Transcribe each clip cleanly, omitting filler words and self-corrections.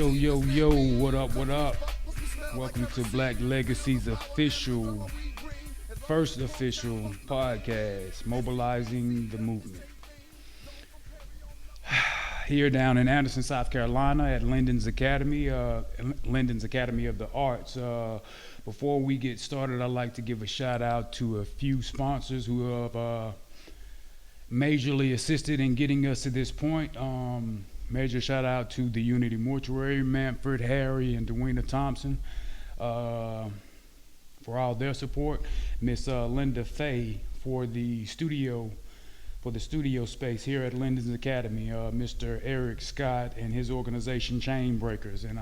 Yo, what up, what up? Welcome to Black Legacy's first official podcast, Mobilizing the Movement. Here down in Anderson, South Carolina at Linden's Academy, Linden's Academy of the Arts. Before we get started, I'd like to give a shout out to a few sponsors who have majorly assisted in getting us to this point. Major shout out to the Unity Mortuary, Manfred, Harry, and Dewena Thompson for all their support. Miss Linda Fay for the studio space here at Linden's Academy. Mr. Eric Scott and his organization Chain Breakers. And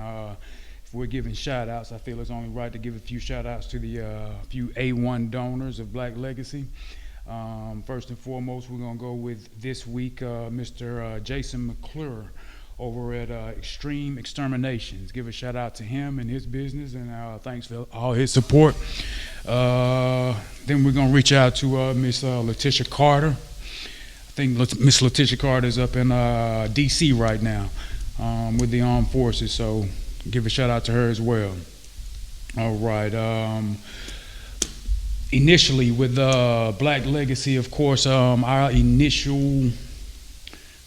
if we're giving shout outs, I feel it's only right to give a few shout outs to the few A1 donors of Black Legacy. First and foremost, we're going to go with this week Mr. Jason McClure over at Extreme Exterminations. Give a shout out to him and his business, and thanks for all his support. Then we're going to reach out to Miss Letitia Carter. I think Miss Letitia Carter is up in D.C. right now with the armed forces, so give a shout out to her as well. All right. Initially with Black Legacy, of course, our initial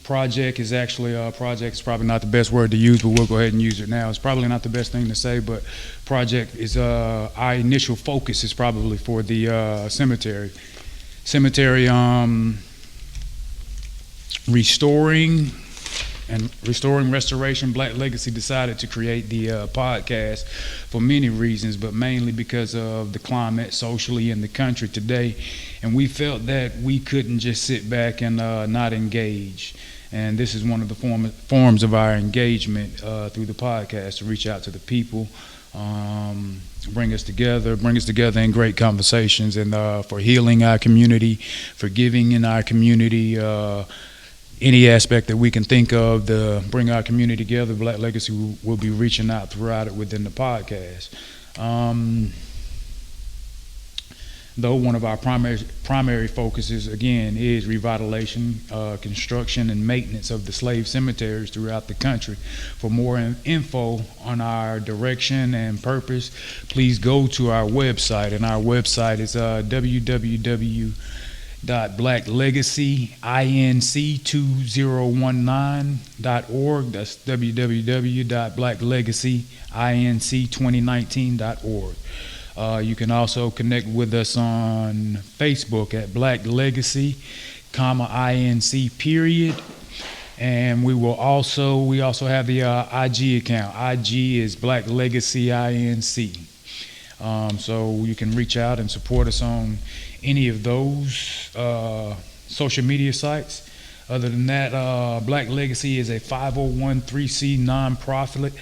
project is actually project is probably not the best word to use, but we'll go ahead and use it now. It's probably not the best thing to say, but project is our initial focus is probably for the cemetery restoration. Black Legacy decided to create the podcast for many reasons, but mainly because of the climate socially in the country today. And we felt that we couldn't just sit back and not engage. And this is one of the forms of our engagement through the podcast, to reach out to the people, bring us together in great conversations, and for healing our community, for giving in our community, any aspect that we can think of to bring our community together. Black Legacy will be reaching out throughout it within the podcast. Though one of our primary focuses, again, is revitalization, construction, and maintenance of the slave cemeteries throughout the country. For more info on our direction and purpose, please go to our website, and our website is www.blacklegacyinc2019.org. That's www.blacklegacyinc2019.org. You can also connect with us on Facebook at Black Legacy, INC period. And we also have the IG account. IG is Black Legacy INC. So you can reach out and support us on any of those social media sites. Other than that, Black Legacy is a 501(c) nonprofit,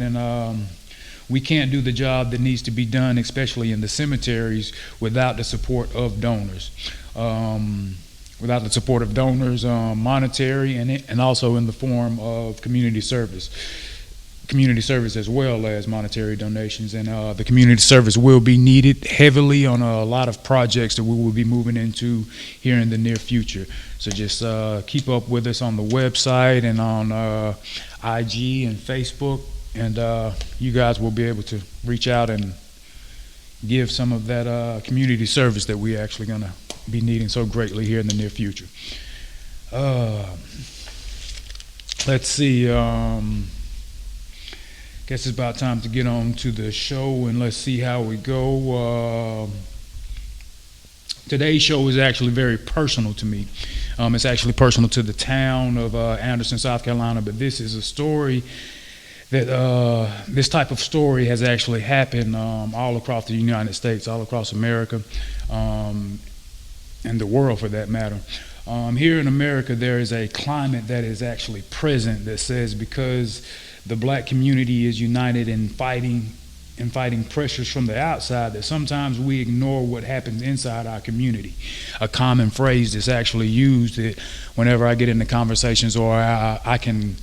and we can't do the job that needs to be done, especially in the cemeteries, without the support of donors. Monetary and also in the form of community service as well as monetary donations. And the community service will be needed heavily on a lot of projects that we will be moving into here in the near future. So just keep up with us on the website and on IG and Facebook, and you guys will be able to reach out and give some of that community service that we're actually going to be needing so greatly here in the near future. Let's see. Guess it's about time to get on to the show, and let's see how we go. Today's show is actually very personal to me. It's actually personal to the town of Anderson, South Carolina, but this is a story that this type of story has actually happened all across the United States, all across America, and the world for that matter. Here in America, there is a climate that is actually present that says because the black community is united in fighting pressures from the outside, that sometimes we ignore what happens inside our community. A common phrase that's actually used that whenever I get into conversations, or I can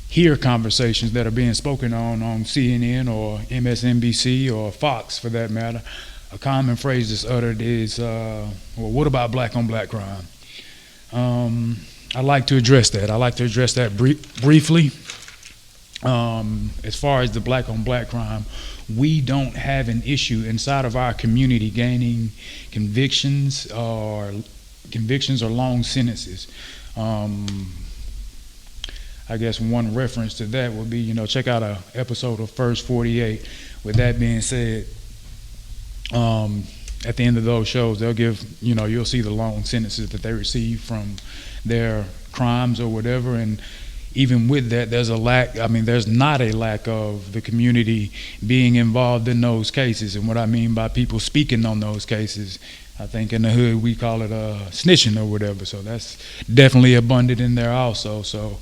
hear conversations that are being spoken on CNN or MSNBC or Fox for that matter, a common phrase that's uttered is, well, what about black on black crime? I like to address that. I like to address that briefly. As far as the black on black crime, we don't have an issue inside of our community gaining convictions or long sentences. Um, I guess one reference to that would be, check out a episode of First 48. With that being said, at the end of those shows, they'll give, you'll see the long sentences that they receive from their crimes or whatever. And even with that, there's not a lack of the community being involved in those cases. And what I mean by people speaking on those cases, I think in the hood we call it snitching or whatever. So that's definitely abundant in there also. So,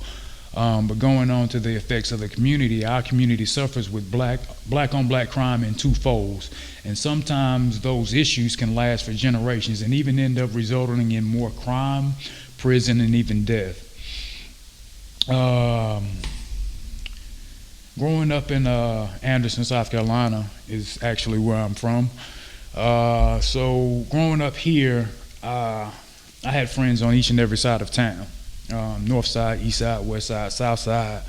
but going on to the effects of the community, our community suffers with black on black crime in two folds. And sometimes those issues can last for generations and even end up resulting in more crime, prison, and even death. Growing up in Anderson, South Carolina is actually where I'm from. So growing up here, I had friends on each and every side of town. North side, east side, west side, south side,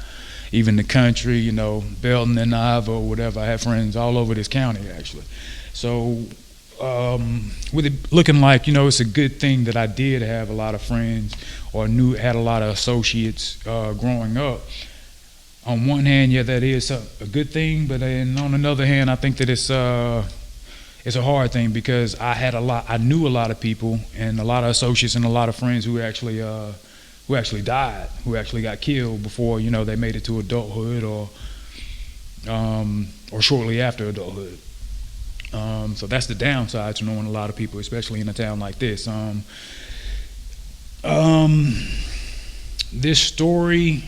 even the country, Belton and Ivor or whatever. I had friends all over this county actually. So with it looking like, it's a good thing that I did have a lot of friends or had a lot of associates growing up. On one hand, yeah, that is a good thing, but then on another hand, I think that it's a hard thing because I knew a lot of people and a lot of associates and a lot of friends who actually died, who actually got killed before, they made it to adulthood or shortly after adulthood. So that's the downside to knowing a lot of people, especially in a town like this. This story,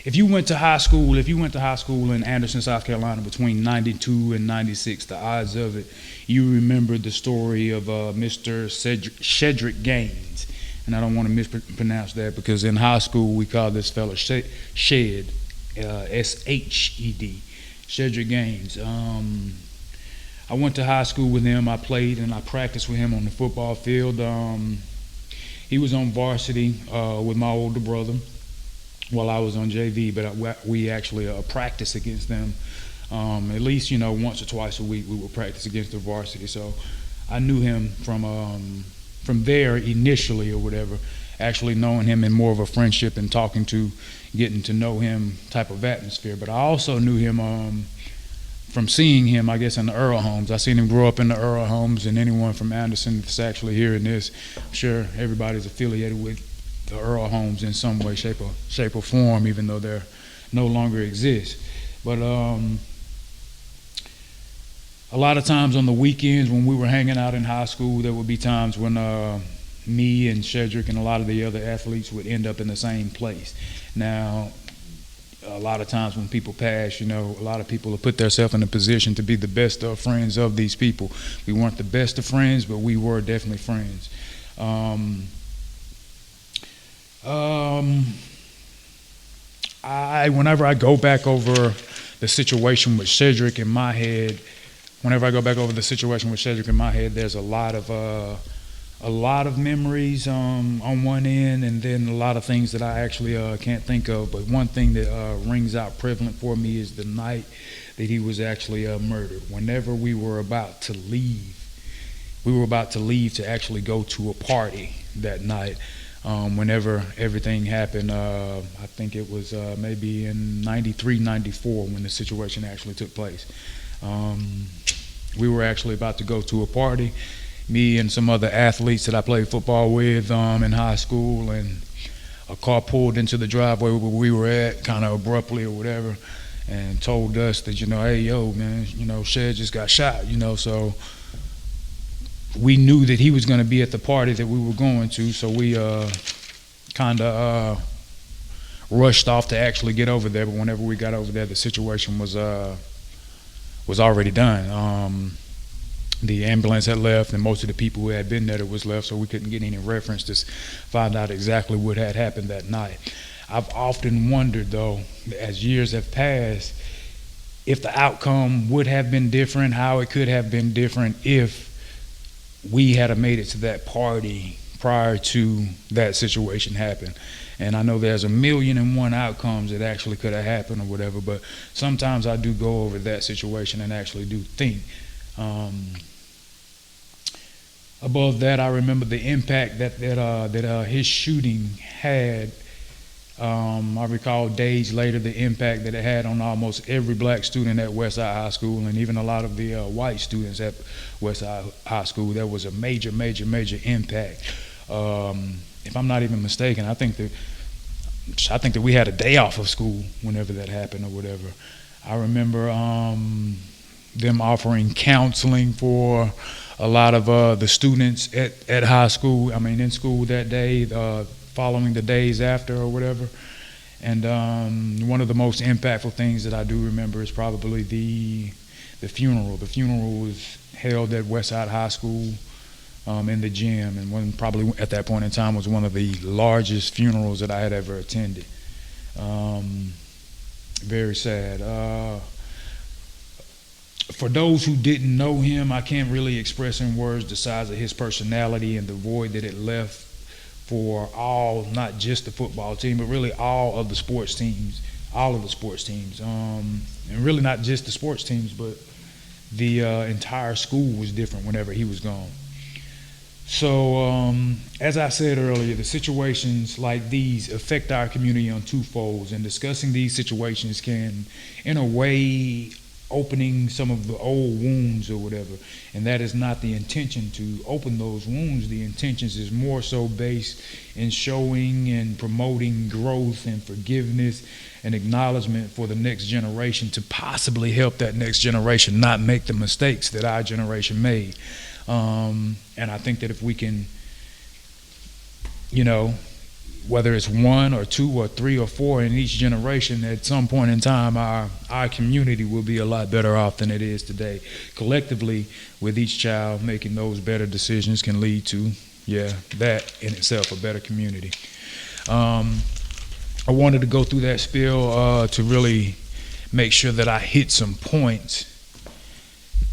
if you went to high school in Anderson, South Carolina between 92 and 96, the odds of it, you remember the story of Mr. Shedrick Gaines. And I don't want to mispronounce that because in high school we call this fella Shed, Shed, Shedrick Gaines. I went to high school with him. I played and I practiced with him on the football field. He was on varsity with my older brother while I was on JV, but we actually practiced against them at least, once or twice a week. We would practice against the varsity. So I knew him from there initially or whatever, actually knowing him in more of a friendship and getting to know him type of atmosphere. But I also knew him from seeing him, I guess, in the Earl homes. I seen him grow up in the Earl homes, and anyone from Anderson that's actually hearing this, I'm sure everybody's affiliated with the Earl homes in some way, shape or form, even though they're no longer exist. But a lot of times on the weekends when we were hanging out in high school, there would be times when me and Shedrick and a lot of the other athletes would end up in the same place. Now, a lot of times when people pass, a lot of people have put themselves in a position to be the best of friends of these people. We weren't the best of friends, but we were definitely friends. Whenever I go back over the situation with Shedrick in my head, there's a lot of memories on one end, and then a lot of things that I actually can't think of. But one thing that rings out prevalent for me is the night that he was actually murdered. Whenever we were about to leave to actually go to a party that night. Whenever everything happened, I think it was maybe in 93, 94 when the situation actually took place. We were actually about to go to a party, me and some other athletes that I played football with in high school, and a car pulled into the driveway where we were at kind of abruptly or whatever and told us that, hey, yo, man, Shed just got shot, so we knew that he was going to be at the party that we were going to, so we kind of rushed off to actually get over there. But whenever we got over there, the situation was already done. The ambulance had left, and most of the people who had been there was left, so we couldn't get any reference to find out exactly what had happened that night. I've often wondered, though, as years have passed, if the outcome would have been different, how it could have been different if we had made it to that party prior to that situation happened. And I know there's 1,000,001 outcomes that actually could have happened or whatever, but sometimes I do go over that situation and actually do think. Above that, I remember the impact that his shooting had. I recall days later the impact that it had on almost every black student at Westside High School, and even a lot of the white students at Westside High School. There was a major impact. If I'm not even mistaken, I think that we had a day off of school whenever that happened or whatever. I remember them offering counseling for a lot of the students at high school. I mean, in school that day, following the days after or whatever. And one of the most impactful things that I do remember is probably the funeral. The funeral was held at Westside High School in the gym, and one probably at that point in time was one of the largest funerals that I had ever attended. Very sad. For those who didn't know him, I can't really express in words the size of his personality and the void that it left for all, not just the football team, but really all of the sports teams, and really not just the sports teams, but the entire school was different whenever he was gone. So, as I said earlier, the situations like these affect our community on two folds, and discussing these situations can, in a way, opening some of the old wounds or whatever. And that is not the intention to open those wounds. The intentions is more so based in showing and promoting growth and forgiveness and acknowledgement for the next generation, to possibly help that next generation not make the mistakes that our generation made. And I think that if we can, whether it's one or two or three or four in each generation, at some point in time, our community will be a lot better off than it is today. Collectively, with each child making those better decisions can lead to, that in itself, a better community. I wanted to go through that spiel to really make sure that I hit some points.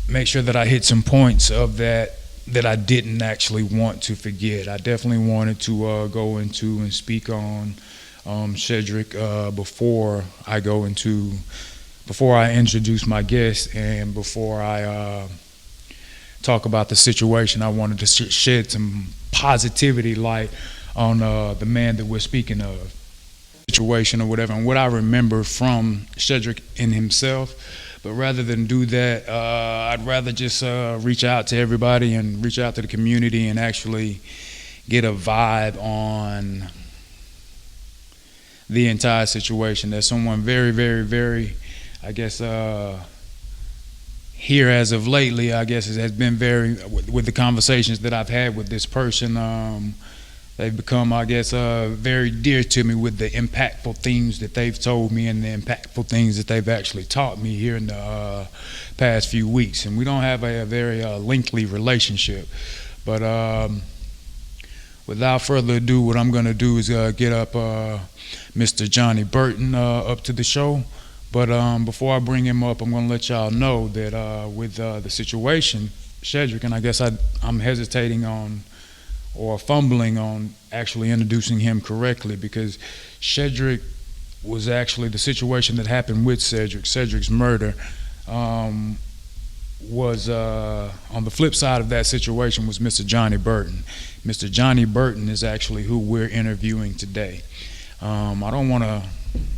Of that I didn't actually want to forget. I definitely wanted to go into and speak on Cedric before I introduce my guest, and before I talk about the situation. I wanted to shed some positivity light on the man that we're speaking of, situation or whatever, and what I remember from Cedric in himself. But rather than do that, I'd rather just reach out to everybody and reach out to the community and actually get a vibe on the entire situation. There's someone very, very, very, I guess, here as of lately, I guess it has been very, with the conversations that I've had with this person, they've become, I guess, very dear to me with the impactful things that they've told me and the impactful things that they've actually taught me here in the past few weeks. And we don't have a very lengthy relationship. But without further ado, what I'm going to do is get up Mr. Johnny Burton up to the show. But before I bring him up, I'm going to let y'all know that with the situation, Cedric, and I guess I'm hesitating on or fumbling on actually introducing him correctly, because Cedric was actually the situation that happened with Cedric's murder was on the flip side of that situation was Mr. Johnny Burton. Mr. Johnny Burton is actually who we're interviewing today. I don't want to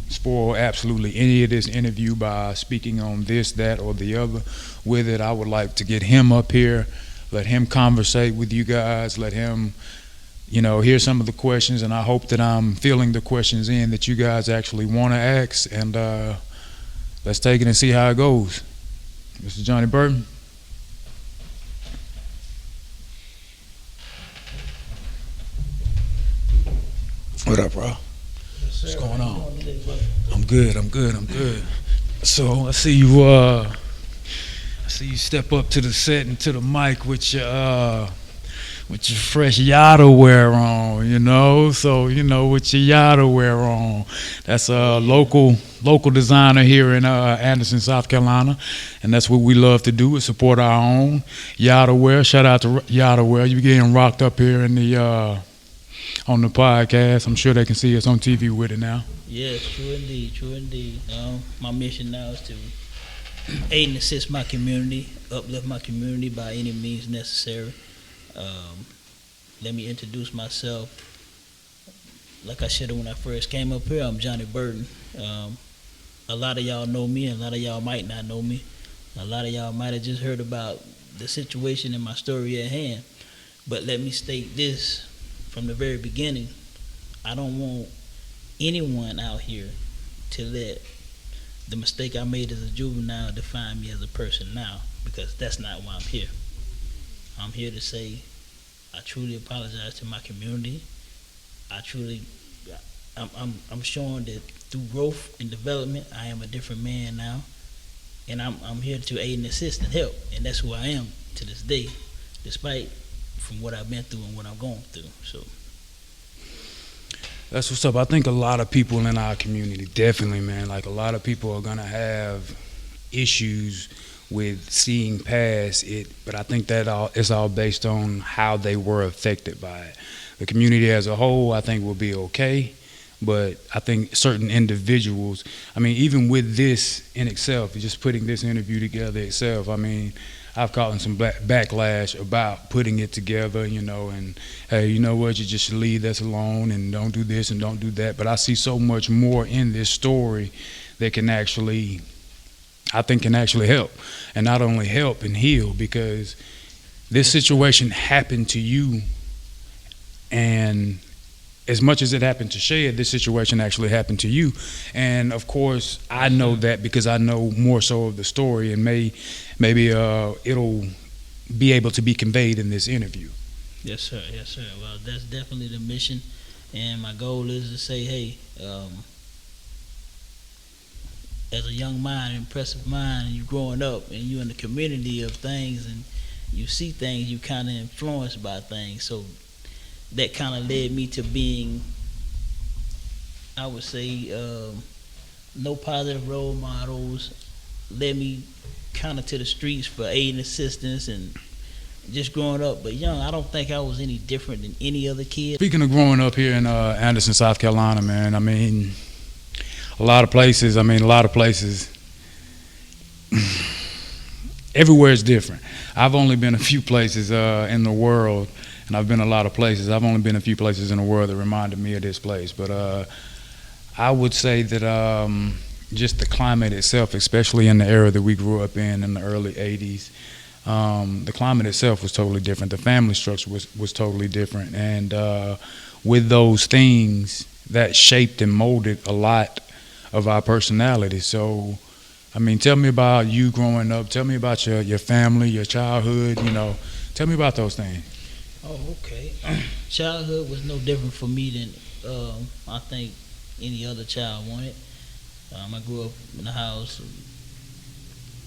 spoil absolutely any of this interview by speaking on this, that, or the other with it. I would like to get him up here, let him conversate with you guys, let him, hear some of the questions, and I hope that I'm filling the questions in that you guys actually want to ask, and let's take it and see how it goes. Mr. Johnny Burton. What up, bro? What's going on? I'm good. So I see you step up to the set and to the mic with with your fresh yada wear on, you know. So, you know, with your yada wear on. That's a local designer here in Anderson, South Carolina. And that's what we love to do, is support our own yada wear. Shout out to yada wear. You getting rocked up here in the on the podcast. I'm sure they can see us on TV with it now. Yes, true indeed, true indeed. My mission now is to aid and assist my community, uplift my community by any means necessary. Let me introduce myself. Like I said when I first came up here, I'm Johnny Burton. A lot of y'all know me, and a lot of y'all might not know me. A lot of y'all might have just heard about the situation and my story at hand. But let me state this from the very beginning. I don't want anyone out here to let the mistake I made as a juvenile define me as a person now, because that's not why I'm here. I'm here to say I truly apologize to my community. I'm showing that through growth and development, I am a different man now, and I'm here to aid and assist and help, and that's who I am to this day, despite from what I've been through and what I'm going through. So that's what's up. I think a lot of people in our community, definitely, man, like a lot of people are gonna have issues with seeing past it, but I think that it's all based on how they were affected by it. The community as a whole, I think, will be okay, but I think certain individuals, I mean, even with this in itself, just putting this interview together itself, I mean, I've gotten some backlash about putting it together, you know, and hey, you know what, you just should leave this alone and don't do this and don't do that. But I see so much more in this story that can actually, I think, can actually help. And not only help and heal, because this situation happened to you, and as much as it happened to Shed, this situation actually happened to you. And of course, I know that because I know more so of the story, and maybe it'll be able to be conveyed in this interview. yes, sir. Yes, sir. Well, that's definitely the mission, and my goal is to say, hey, as a young mind, impressive mind, and you growing up, and you in the community of things, and you see things, you kind of influenced by things. So that kind of led me to being, I would say, no positive role models, led me kind of to the streets for aid and assistance, and just growing up. But young, I don't think I was any different than any other kid. Speaking of growing up here in Anderson, South Carolina, man, I mean, a lot of places, everywhere is different. I've only been a few places in the world, and I've been a lot of places. I've only been a few places in the world that reminded me of this place. But I would say that just the climate itself, especially in the era that we grew up in the early 80s, the climate itself was totally different. The family structure was totally different. And with those things, that shaped and molded a lot of our personality. So, I mean, tell me about you growing up. Tell me about your family, your childhood, you know. Tell me about those things. Oh, okay. Childhood was no different for me than I think any other child wanted. I grew up in a house,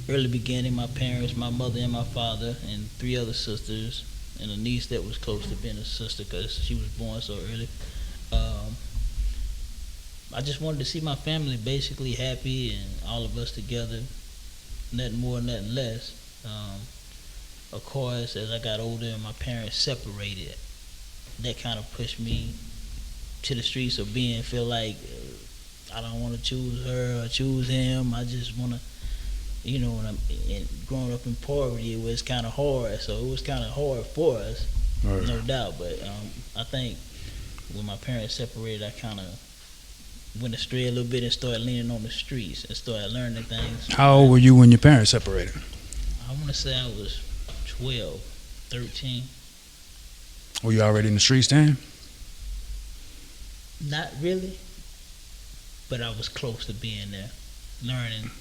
early beginning, my parents, my mother and my father, and 3 other sisters, and a niece that was close to being a sister because she was born so early. I just wanted to see my family basically happy and all of us together, nothing more, nothing less. Of course, as I got older and my parents separated, that kind of pushed me to the streets of feel like I don't want to choose her or choose him. I just want to, you know, and growing up in poverty, it was kind of hard. So it was kind of hard for us, right. No doubt. But I think when my parents separated, I kind of went astray a little bit and started leaning on the streets and started learning things. How old were you when your parents separated? I want to say I was 12, 13. Were you already in the streets then? Not really, but I was close to being there, learning,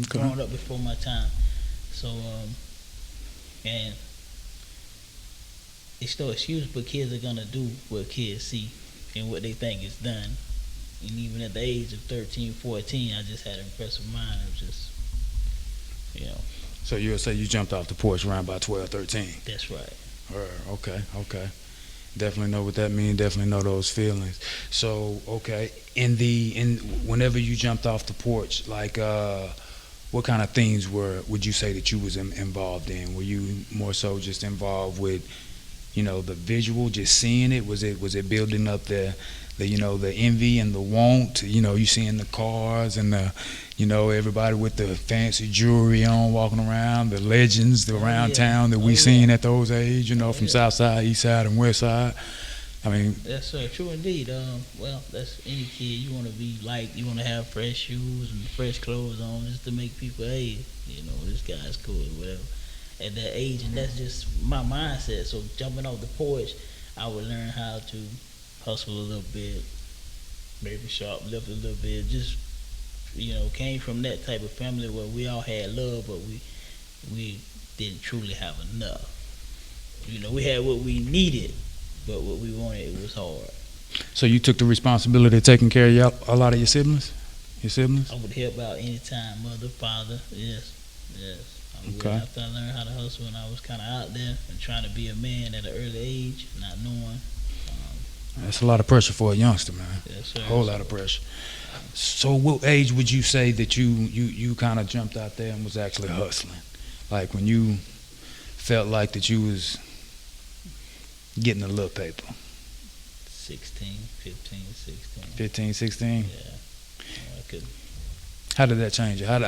growing up before my time. So, and it's no excuse, but kids are gonna do what kids see and what they think is done. And even at the age of 13, 14, I just had an impressive mind of just, you know. So you'll say you jumped off the porch around about 12, 13? That's right. Okay. Definitely know what that means. Definitely know those feelings. So, okay, in whenever you jumped off the porch, like, what kind of things would you say that you was involved in? Were you more so just involved with, the visual, just seeing it? Was it building up the envy and the want? You seeing the cars and everybody with the fancy jewelry on walking around, the legends around town that we seen at those age, from South Side, East Side, and West Side. I mean, Yes, sir. True indeed. Well, that's any kid. You want to be like, you want to have fresh shoes and fresh clothes on just to make people, hey, this guy's cool or whatever. At that age, and that's just my mindset. So jumping off the porch, I would learn how to hustle a little bit, maybe shoplift a little bit. Just came from that type of family where we all had love, but we didn't truly have enough. We had what we needed, but what we wanted, it was hard. so you took the responsibility of taking care of a lot of your siblings? Your siblings? I would help out anytime, mother, father, yes. I would. Okay. After I learned how to hustle and I was kind of out there and trying to be a man at an early age, not knowing. That's a lot of pressure for a youngster, man. Yes, sir. A whole lot of pressure. So, what age would you say that you kind of jumped out there and was actually hustling? Like when you felt like that you was getting a little paper? 16, 15, 16. 15, 16? Yeah. I could. How did that change you? How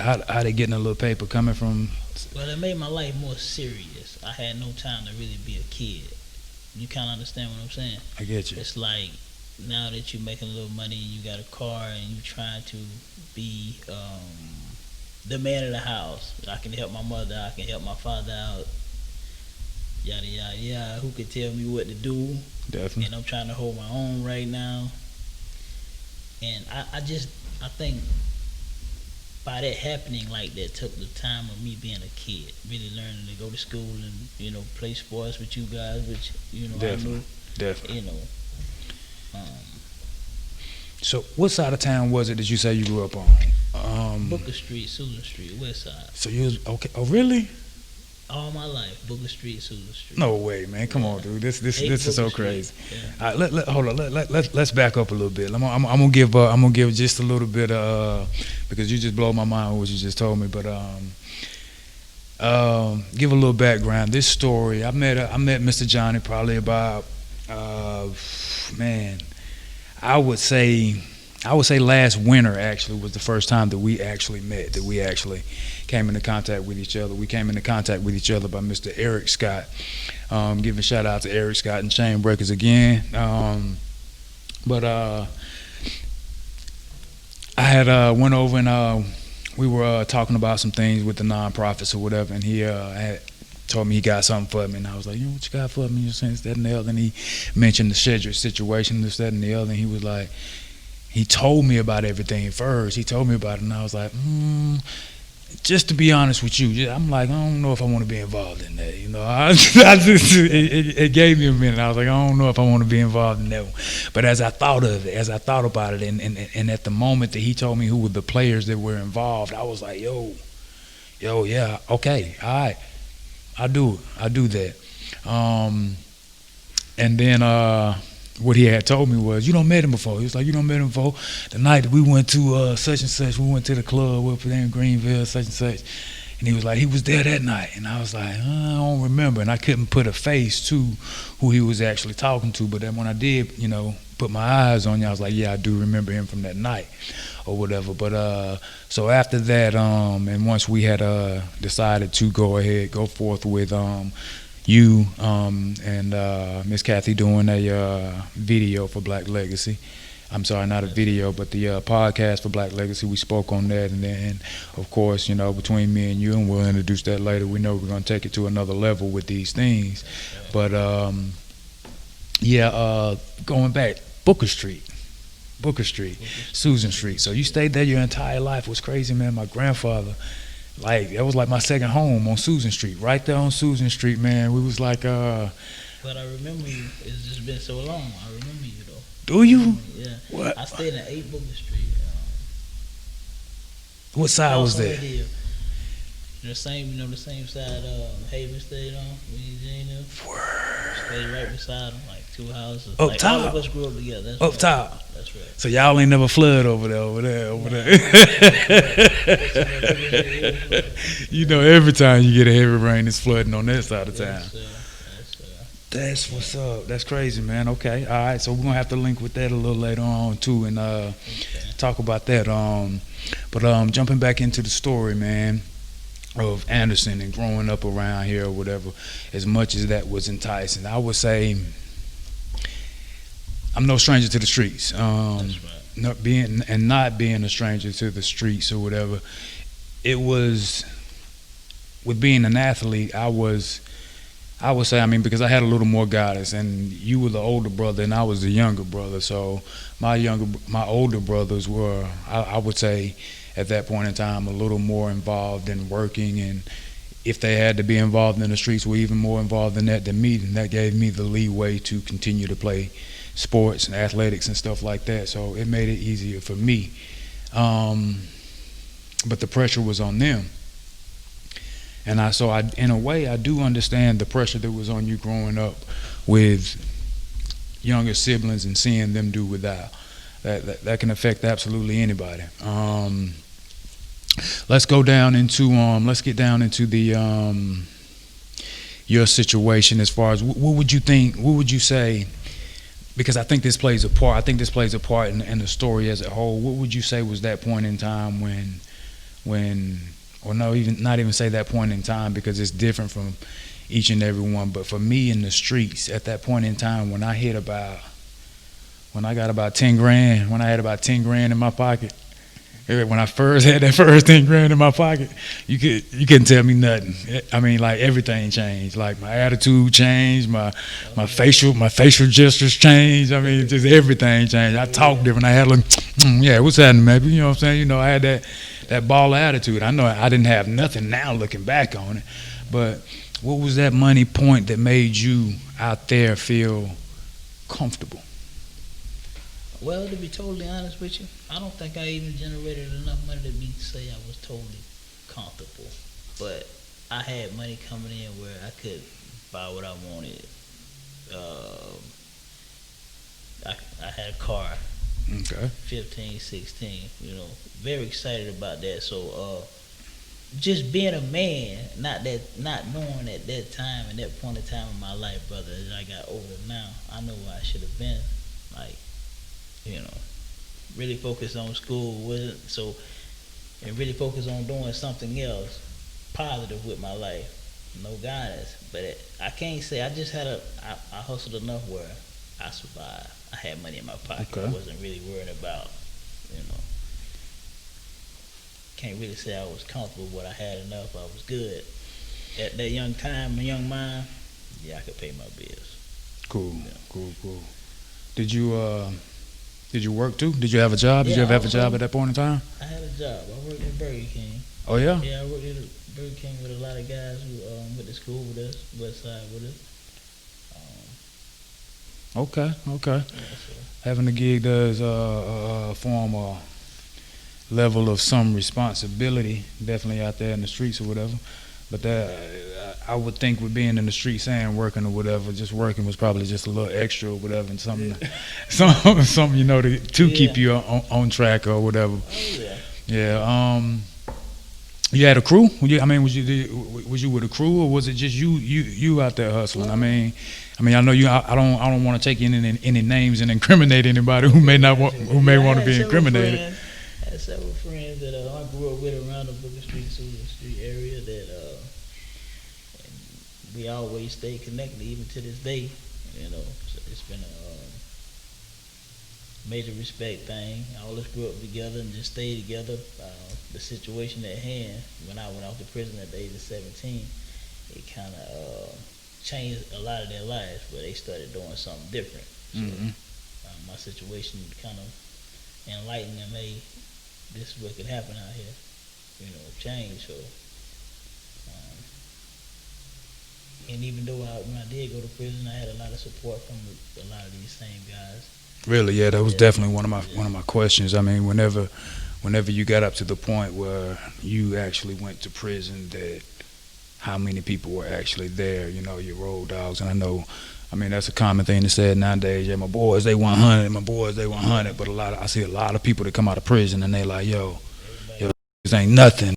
did getting a little paper coming from? Well, it made my life more serious. I had no time to really be a kid. You kind of understand what I'm saying? I get you. It's like now that you're making a little money and you got a car and you trying to be the man of the house. I can help my mother. I can help my father out. Yada yada yada. Who could tell me what to do? Definitely. And I'm trying to hold my own right now. And I think by that happening like that took the time of me being a kid, really learning to go to school and play sports with you guys, which Definitely. I knew, Definitely. um, So, what side of town was it that you say you grew up on? Booker Street, Susan Street, West Side. So you was okay? Oh, really? All my life, Booker Street, Susan Street. No way, man! Come on, dude. This is so Booker Street. crazy. Yeah. All right, hold on. Let's back up a little bit. I'm gonna give just a little bit because you just blow my mind with what you just told me. But give a little background. This story, I met Mr. Johnny probably about I would say last winter actually was the first time that we actually met, that we actually came into contact with each other. We came into contact with each other by Mr. Eric Scott. Giving shout out to Eric Scott and Chain Breakers again. But I had went over and we were talking about some things with the nonprofits or whatever, and he had told me he got something for me, and I was like, what you got for me? You're saying this, that, and the other. And he mentioned the Shedrick situation, this, that, and the other, and he was like, he told me about everything first. He told me about it, and I was like, just to be honest with you, I'm like, I don't know if I want to be involved in that. It gave me a minute. I was like, I don't know if I want to be involved in that one. But as I thought about it, and at the moment that he told me who were the players that were involved, I was like, yo, yeah, okay, all right, I do that. And then what he had told me was, you don't met him before. He was like, you don't met him before. The night that we went to such and such, we went to the club up there in Greenville, such and such. And he was like, he was there that night. And I was like, I don't remember. And I couldn't put a face to who he was actually talking to. But then when I did, put my eyes on you, I was like, yeah, I do remember him from that night or whatever. But so after that, and once we had decided to go forth with you and Miss Kathy doing a video for Black Legacy. I'm sorry, not a video, but the podcast for Black Legacy. We spoke on that, and then, of course, between me and you, and we'll introduce that later. We know we're going to take it to another level with these things. But going back, Booker Street, Susan Street. So you stayed there your entire life. It was crazy, man. My grandfather. That was like my second home on Susan Street, right there on Susan Street, man. We was like, But I remember you. It's just been so long. I remember you though. Do you? Yeah. What? I stayed in 8 Booker Street. What side was that? The same side Haven stayed on. Word. Stayed right beside him, like 2 houses. Up Like top? all of us grew up together. That's Up right. top. That's right. So y'all ain't never flood over there. You know, every time you get a heavy rain, it's flooding on that side of town. Yes, sir. Yes, sir. That's what's up. That's crazy, man. Okay, all right. So we're gonna have to link with that a little later on too, and Okay. talk about that. But jumping back into the story, man, of Anderson and growing up around here or whatever, as much as that was enticing, I would say I'm no stranger to the streets. That's right. Not being a stranger to the streets or whatever. It was with being an athlete. I would say, I mean, because I had a little more guidance, and you were the older brother, and I was the younger brother. So my older brothers were, I would say, at that point in time, a little more involved in working, and if they had to be involved in the streets, were even more involved in that than me, and that gave me the leeway to continue to play sports and athletics and stuff like that. So it made it easier for me. But the pressure was on them. And in a way, I do understand the pressure that was on you growing up with younger siblings and seeing them do without. That can affect absolutely anybody. Let's get down into the your situation as far as what would you say, because I think this plays a part. I think this plays a part in the story as a whole. What would you say was that point in time when or no, even not even say that point in time, because it's different from each and every one. But for me in the streets, at that point in time when I got about 10 grand, when I had about 10 grand in my pocket, when I first had that first 10 grand in my pocket, you couldn't tell me nothing. I mean, like, everything changed. Like, my attitude changed, my facial gestures changed. I mean, just everything changed. I talked different. I had like, yeah, what's happening, maybe? You know what I'm saying? You know, I had that baller attitude. I know I didn't have nothing now looking back on it, but what was that money point that made you out there feel comfortable? Well, to be totally honest with you, I don't think I even generated enough money to say I was totally comfortable. But I had money coming in where I could buy what I wanted. I had a car. Okay. 15, 16, you know, very excited about that. So, just being a man, not knowing at that time and that point in time in my life, brother, as I got older now, I know where I should have been. Like, you know, really focus on school, and really focus on doing something else positive with my life. No guidance, but I can't say I hustled enough where I survived. I had money in my pocket. Okay. I wasn't really worried about, you know. Can't really say I was comfortable, but I had enough. I was good. At that young time, my young mind, yeah, I could pay my bills. Cool. Yeah. Cool. Did you work too? Did you have a job? Did you ever have a job at that point in time? I had a job. I worked at Burger King. Oh yeah? Yeah, I worked at Burger King with a lot of guys who went to school with us, West Side with us. Okay. Yeah, so. Having a gig does form a level of some responsibility, definitely out there in the streets or whatever. But I would think with being in the streets and working or whatever, just working was probably just a little extra or whatever, and something, something you know, to keep you on track or whatever. Oh yeah. Yeah. You had a crew? Was you with a crew, or was it just you out there hustling? I mean, I know you. I don't want to take any names and incriminate anybody who may want to be incriminated. I had several friends that I grew up with around the Booker Street, Susan Street area that and we always stay connected even to this day. You know, so it's been a major respect thing. All of us grew up together and just stayed together. The situation at hand, when I went off to prison at the age of 17, it kind of changed a lot of their lives, where they started doing something different. So, my situation kind of enlightened them, hey, this is what could happen out here, you know, change. So, and even though when I did go to prison, I had a lot of support from a lot of these same guys. Really, yeah, that was definitely one of my questions. I mean, whenever you got up to the point where you actually went to prison, that how many people were actually there, your road dogs. And I mean, that's a common thing to say nowadays. Yeah, my boys, they 100, my boys, they 100. But I see a lot of people that come out of prison and they like, yo, this ain't nothing.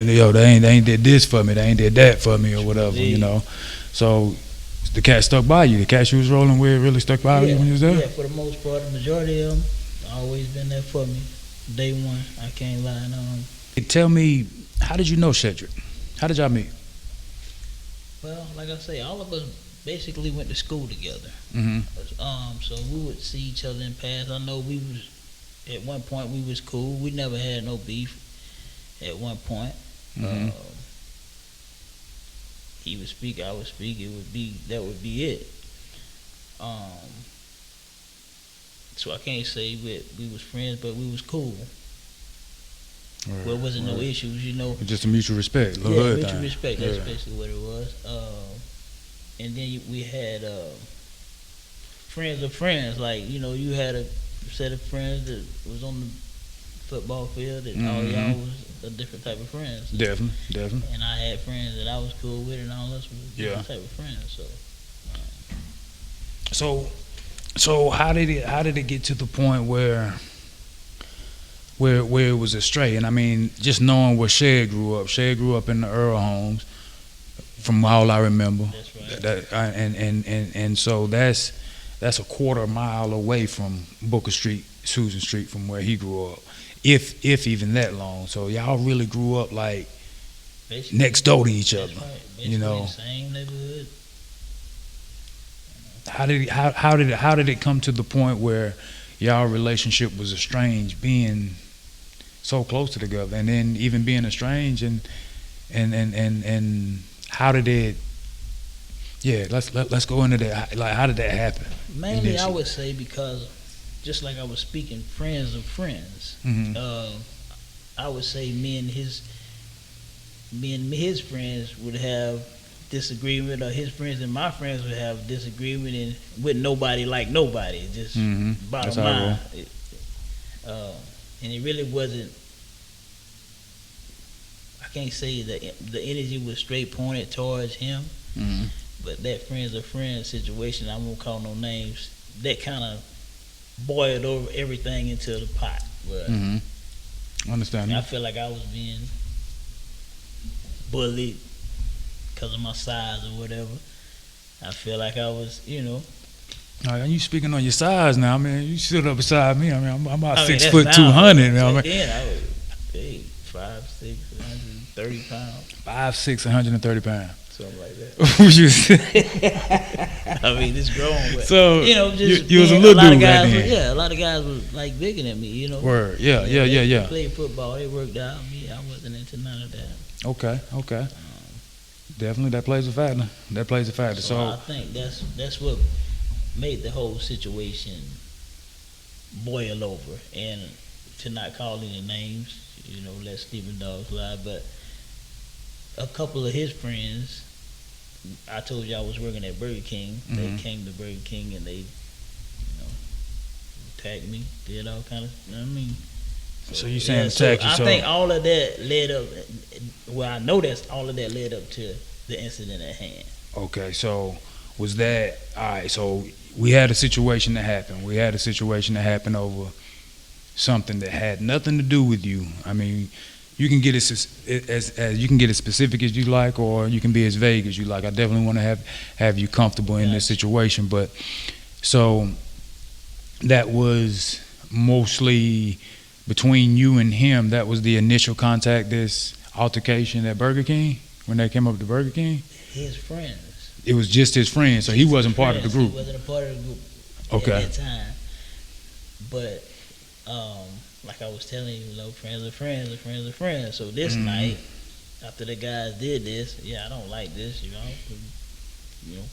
Yo, they ain't did this for me, they ain't did that for me or whatever. So the cat stuck by you. The cat you was rolling with really stuck by you when you was there? Yeah, for the most part, the majority of them always been there for me. Day one, I can't lie. Tell me, how did you know Cedric? How did y'all meet? Well, like I say, all of us basically went to school together. So we would see each other in pass. I know we was, at one point we was cool. We never had no beef at one point. He would speak, I would speak. That would be it. So I can't say we was friends, but we was cool. Well, it wasn't no issues, Just a mutual respect. Mutual respect. That's basically what it was. And then we had friends of friends. Like, you had a set of friends that was on the football field, and all y'all was a different type of friends. Definitely. And I had friends that I was cool with, and all us was different type of friends. So how did it get to the point where it was astray? And I mean, just knowing where Shed grew up in the Earl homes, from all I remember. That's right. And so that's a quarter mile away from Booker Street, Susan Street, from where he grew up, if even that long. So y'all really grew up like basically next door to each other. Right. The same neighborhood. How did it come to the point where y'all relationship was estranged, being so close to together, and then even being estranged, and how did it? Yeah, let's go into that. Like, how did that happen? Mainly, initially? I would say because, just like I was speaking, friends of friends. I would say me and his friends would have disagreement, or his friends and my friends would have disagreement, and with nobody like nobody. Just bottom line. And it really wasn't. I can't say that the energy was straight pointed towards him, but that friends of friends situation, I won't call no names, that kind of boiled over everything into the pot. But Understand. I feel like I was being bullied because of my size or whatever. I feel like I was, You speaking on your size now, man. You stood up beside me. I mean, I'm about 6 foot 200. Then I was 5'6", 130 pounds. 5'6", 130 pounds. Something like that. I I mean, it's grown. But, so just you was a little dude back then. Yeah, a lot of guys was like bigger than me. Word. Yeah. They played football. They worked out. Me, I wasn't into none of that. Okay. Definitely, that plays a factor. So I think that's what made the whole situation boil over. And to not call any names, let Stephen Dogs lie, but a couple of his friends, I told you I was working at Burger King. They came to Burger King and they, attacked me, did all kind of, So you saying attack you? I think all of that led up. Well, I know that's all of that led up to the incident at hand. Okay, so was that all right? So we had a situation that happened. Over something that had nothing to do with you. I mean, you can get as you can get as specific as you like, or you can be as vague as you like. I definitely want to have you comfortable in this situation. But so that was mostly between you and him. That was the initial contact. This altercation at Burger King, when they came up to Burger King. His friends. It was just his friends, so he wasn't part of the group. He wasn't a part of the group at that time. But like I was telling you, friends are friends are friends are friends. So this night, after the guys did this, I don't like this,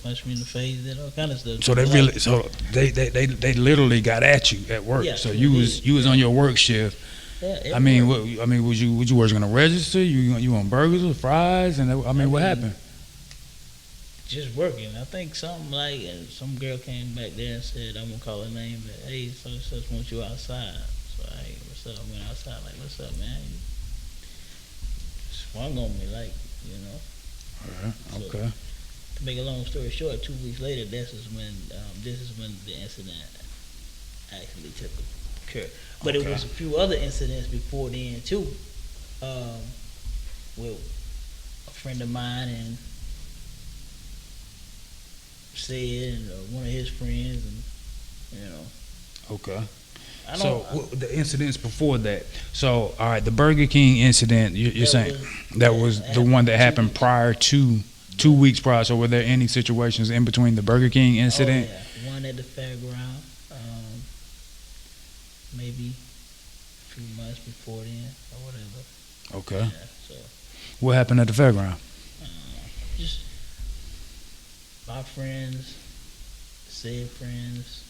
punch me in the face, did all kind of stuff. So they literally got at you at work. Yeah, so you was on your work shift. Yeah, I mean, was you working on a register? You on burgers or fries? And what happened? Just working. I think something and some girl came back there and said, I'm gonna call her name, but hey, such want you outside. So hey, what's up? I went outside, like, what's up, man? You swung on me, So, Okay. to make a long story short, 2 weeks later, this is when the incident actually took occur. But it Okay. was a few other incidents before then too, with a friend of mine and said, and one of his friends, and Okay. I So don't. the incidents before that. So all right, the Burger King incident. You're saying that was the one that happened prior to 2 weeks prior. So were there any situations in between the Burger King incident? Oh, yeah. One at the fairground, maybe a few months before then or whatever. Okay. Yeah, so What happened at the fairground? just my friends, said friends,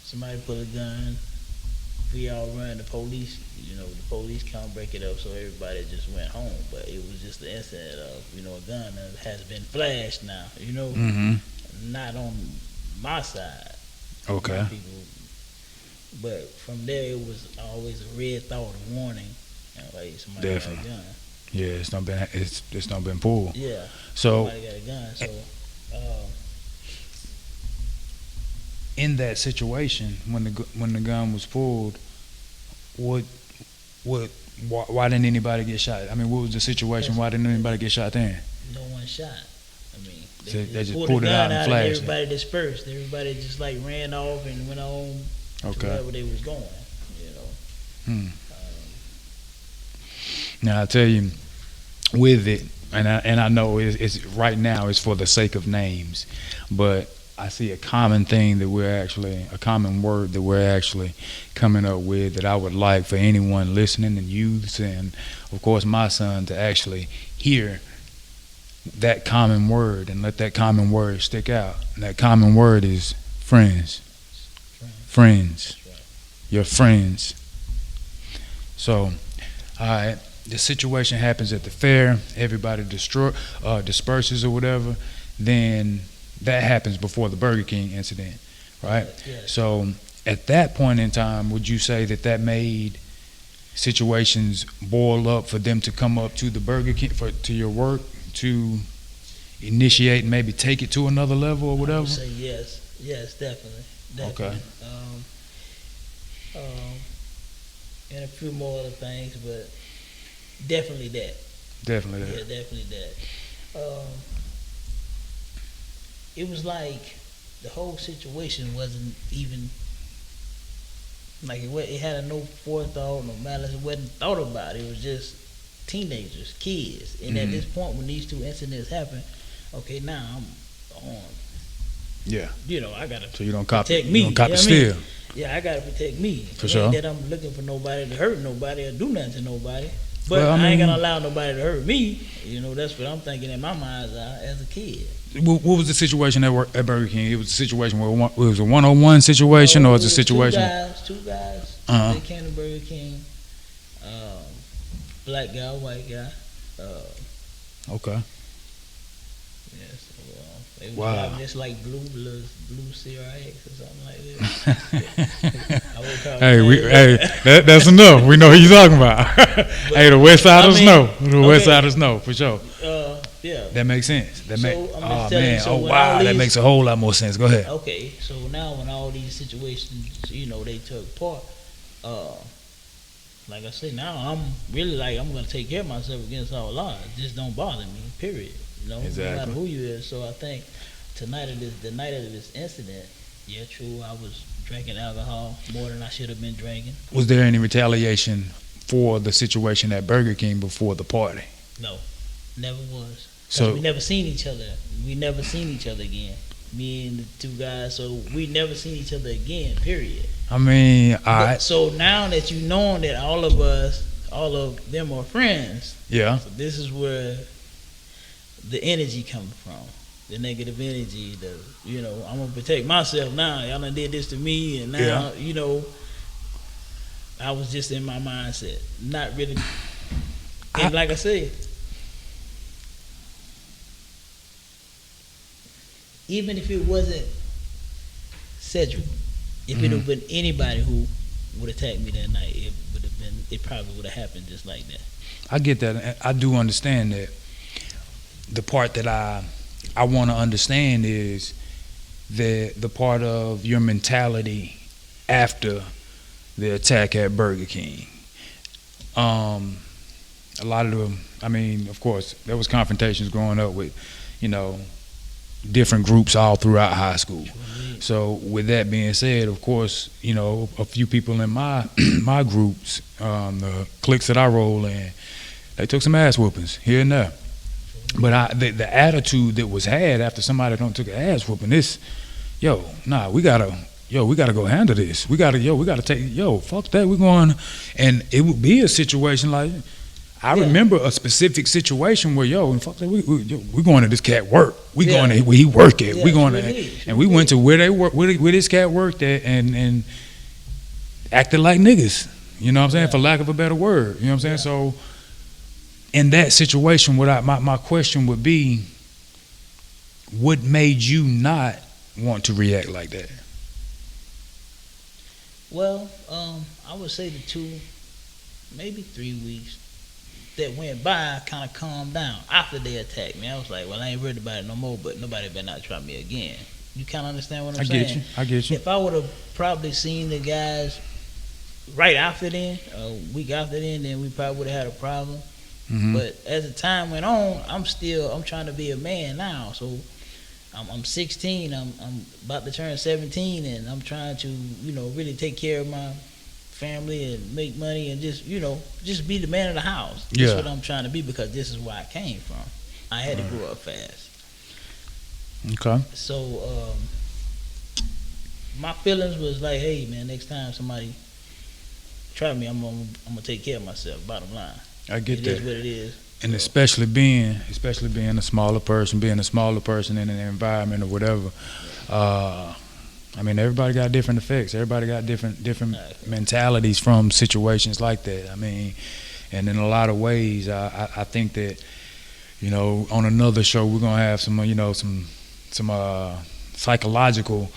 somebody put a gun. We all run. The police, the police come break it up, so everybody just went home. But it was just the incident of, a gun that has been flashed now. Mm-hmm. Not on my side. Okay. People, but from there, it was always a red thought, a warning, like somebody Definitely. got a gun. Yeah, it's not been pulled. Yeah. So Somebody got a gun. So. in that situation, when the gun was pulled, why didn't anybody get shot? I mean, what was the situation? Why didn't anybody get shot then? No one shot. I mean, So they just pulled pulled the it out gun and and flashed it. everybody dispersed. Everybody just like ran off and went on to Okay. wherever they was going. Hmm. Now I tell you, with it, and I know it's right now it's for the sake of names, but I see a common thing that a common word that we're actually coming up with that I would like for anyone listening, and youths, and of course my son, to actually hear that common word and let that common word stick out. And that common word is friends. Friends. That's right. Your friends. So, all right, the situation happens at the fair. Everybody disperses or whatever. Then that happens before the Burger King incident, right? Yeah. So, at that point in time, would you say that made situations boil up for them to come up to the Burger King to your work to initiate and maybe take it to another level or I whatever? would say yes, definitely. Okay. And a few more other things, but definitely that. Definitely Yeah, that. definitely that. It was like the whole situation wasn't even like it had no forethought, no malice. It wasn't thought about. It was just teenagers, kids. And at this point, when these two incidents happened, okay, now I'm on. Yeah. I gotta So you don't cop protect it. me. You don't cop You it know what I mean? still. Yeah, I gotta protect me. For It sure. ain't that I'm looking for nobody to hurt nobody or do nothing to nobody. But Well, I I ain't mean- gonna allow nobody to hurt me. That's what I'm thinking in my mind's eye as a kid. What was the situation at Burger King? It was a situation where it was a 1-on-1 situation, or it it's a was situation? Two guys. Uh-huh. They came to Burger King. Black guy, white guy. Okay. Yeah, so, it was Wow. driving this like blue CRX or something like that. I would call it that's enough. We know who you're talking about. Hey, the West Siders I mean, know. The West okay. Siders know for sure. Yeah. That makes sense. I'm just telling you, Man. so Oh when wow, all that these- makes a whole lot more sense. Go ahead. Okay, so now when all these situations, they took part, like I said, now I'm really like I'm gonna take care of myself against all odds. Just don't bother me. Period. No Exactly. matter who you is. So I think the night of this incident, yeah, true, I was drinking alcohol more than I should have been drinking. Was there any retaliation for the situation at Burger King before the party? No, never was. So- we never seen each other. We never seen each other again. Me and the two guys. So we never seen each other again. Period. I mean, all But- right. So now that you know that all of them are friends, Yeah. so this is where the energy coming from. The negative energy, I'm gonna protect myself now. Y'all done did this to me, and now, I was just in my mindset, not really. And like I said, even if it wasn't Cedric, if it would have been anybody who would attack me that night, it probably would have happened just like that. I get that. I do understand that. the part that I want to understand is the part of your mentality after the attack at Burger King. A lot of them, I mean, of course, there was confrontations growing up with, different groups all throughout high school. So with that being said, of course, a few people in my my groups, the cliques that I roll in, they took some ass whoopings here and there. But the attitude that was had after somebody don't took an ass whooping, we gotta go handle this. We gotta take, fuck that. We're going, and it would be a situation like, I remember a specific situation where, and fuck that, we going to this cat work. We going to where he work at. We going to, and we went to where they work, where this cat worked at, and acted like niggas. You know what I'm saying? For lack of a better word. You know what I'm saying? So in that situation, my question would be, what made you not want to react like that? Well, I would say the 2, maybe 3 weeks that went by, I kind of calmed down after they attacked me. I was like, well, I ain't worried about it no more, but nobody better not try me again. You kind of understand what I'm saying? I get you. If I would have probably seen the guys right after then, a week after then we probably would have had a problem. Mm-hmm. But as the time went on, I'm trying to be a man now. So I'm 16. I'm about to turn 17, and I'm trying to, really take care of my family and make money and just be the man of the house. That's what I'm trying to be, because this is where I came from. I had to grow up fast. Okay. So my feelings was like, hey man, next time somebody try me, I'm gonna take care of myself. Bottom line. I get that. It is what it is. And especially being a smaller person in an environment or whatever. I mean, everybody got different effects. Everybody got different mentalities from situations like that. I mean, and in a lot of ways, I think that, on another show we're gonna have some psychological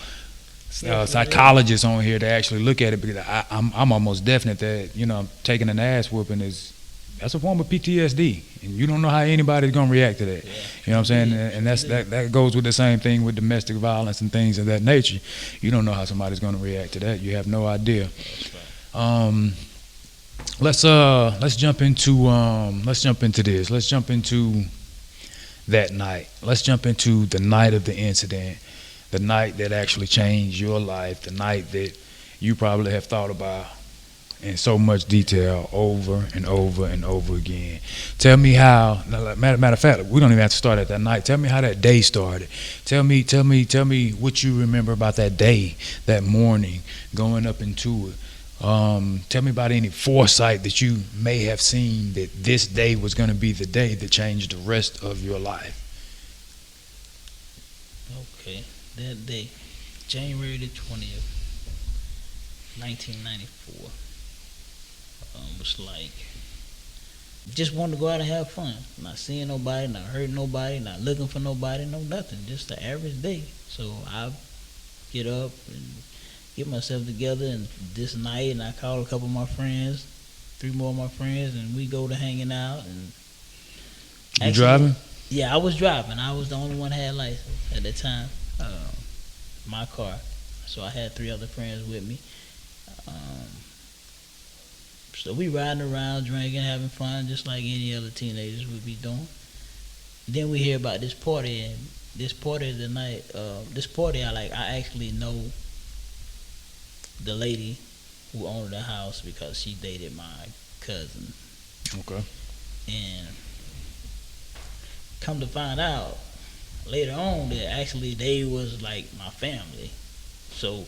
psychologists on here to actually look at it, because I'm almost definite that taking an ass whooping that's a form of PTSD, and you don't know how anybody's gonna react to that. You know what I'm saying? And that goes with the same thing with domestic violence and things of that nature. You don't know how somebody's gonna react to that. You have no idea. Let's jump into this. Let's jump into that night. Let's jump into the night of the incident, the night that actually changed your life, the night that you probably have thought about in so much detail over and over and over again. Tell me how. Matter of fact, we don't even have to start at that night. Tell me how that day started. Tell me what you remember about that day, that morning, going up into it. Tell me about any foresight that you may have seen that this day was going to be the day that changed the rest of your life. Okay, that day, January the 20th, 1994. Was like, just wanted to go out and have fun. Not seeing nobody, not hurting nobody, not looking for nobody, no nothing. Just the average day. So I get up and get myself together, and this night, and I call a couple of my friends, 3 more of my friends, and we go to hanging out. And you driving? Yeah, I was driving. I was the only one that had license at the time. My car. So I had 3 other friends with me. So we riding around, drinking, having fun, just like any other teenagers would be doing. Then we hear about this party, and this party is the night. I actually know the lady who owned the house because she dated my cousin. Okay. And come to find out later on that actually they was like my family. So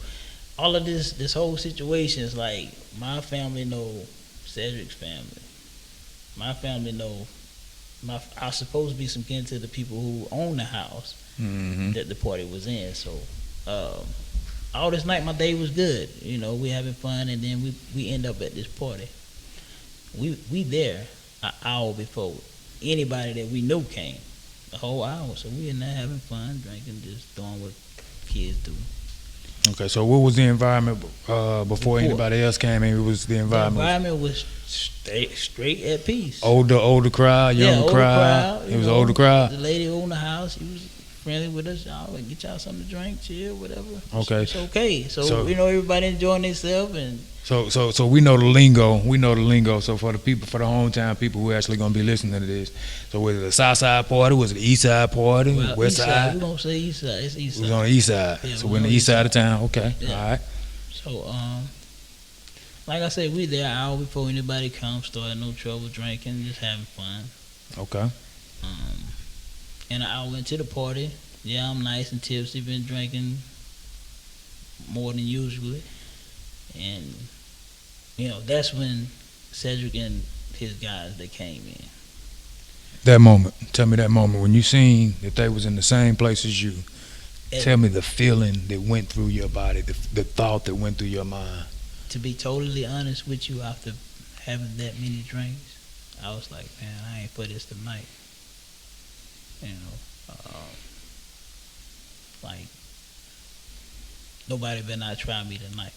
all of this whole situation is like, my family know Cedric's family. My family know I supposed to be some kin to the people who own the house that the party was in. So all this night my day was good. We having fun, and then we end up at this party. We there an hour before anybody that we knew came. A whole hour. So we in there having fun, drinking, just doing what kids do. Okay, so what was the environment before anybody else came in? It was the The environment. environment was straight at peace. Older crowd, younger older crowd. It was older crowd. The lady who owned the house, she was friendly with us. Y'all like, get y'all something to drink, chill, whatever. Okay. It's okay. So everybody enjoying themselves, and So we know the lingo. We know the lingo. So for the people, for the hometown people who are actually gonna be listening to this, so was it a South Side party? Was it the East Side party? well, West east Side? We don't say east side. It's east It was side. on the East Side. Yeah, So we we're in the on East Side of town. Okay. Yeah. All right. So like I said, we there an hour before anybody comes. Started no trouble, drinking, just having fun. Okay. And an hour into the party, yeah, I'm nice and tipsy, been drinking more than usually, and that's when Cedric and his guys they came in. That moment. Tell me that moment when you seen that they was in the same place as you. And Tell me the feeling that went through your body, the thought that went through your mind. to be totally honest with you, after having that many drinks, I was like, man, I ain't for this tonight. Like nobody better not try me tonight.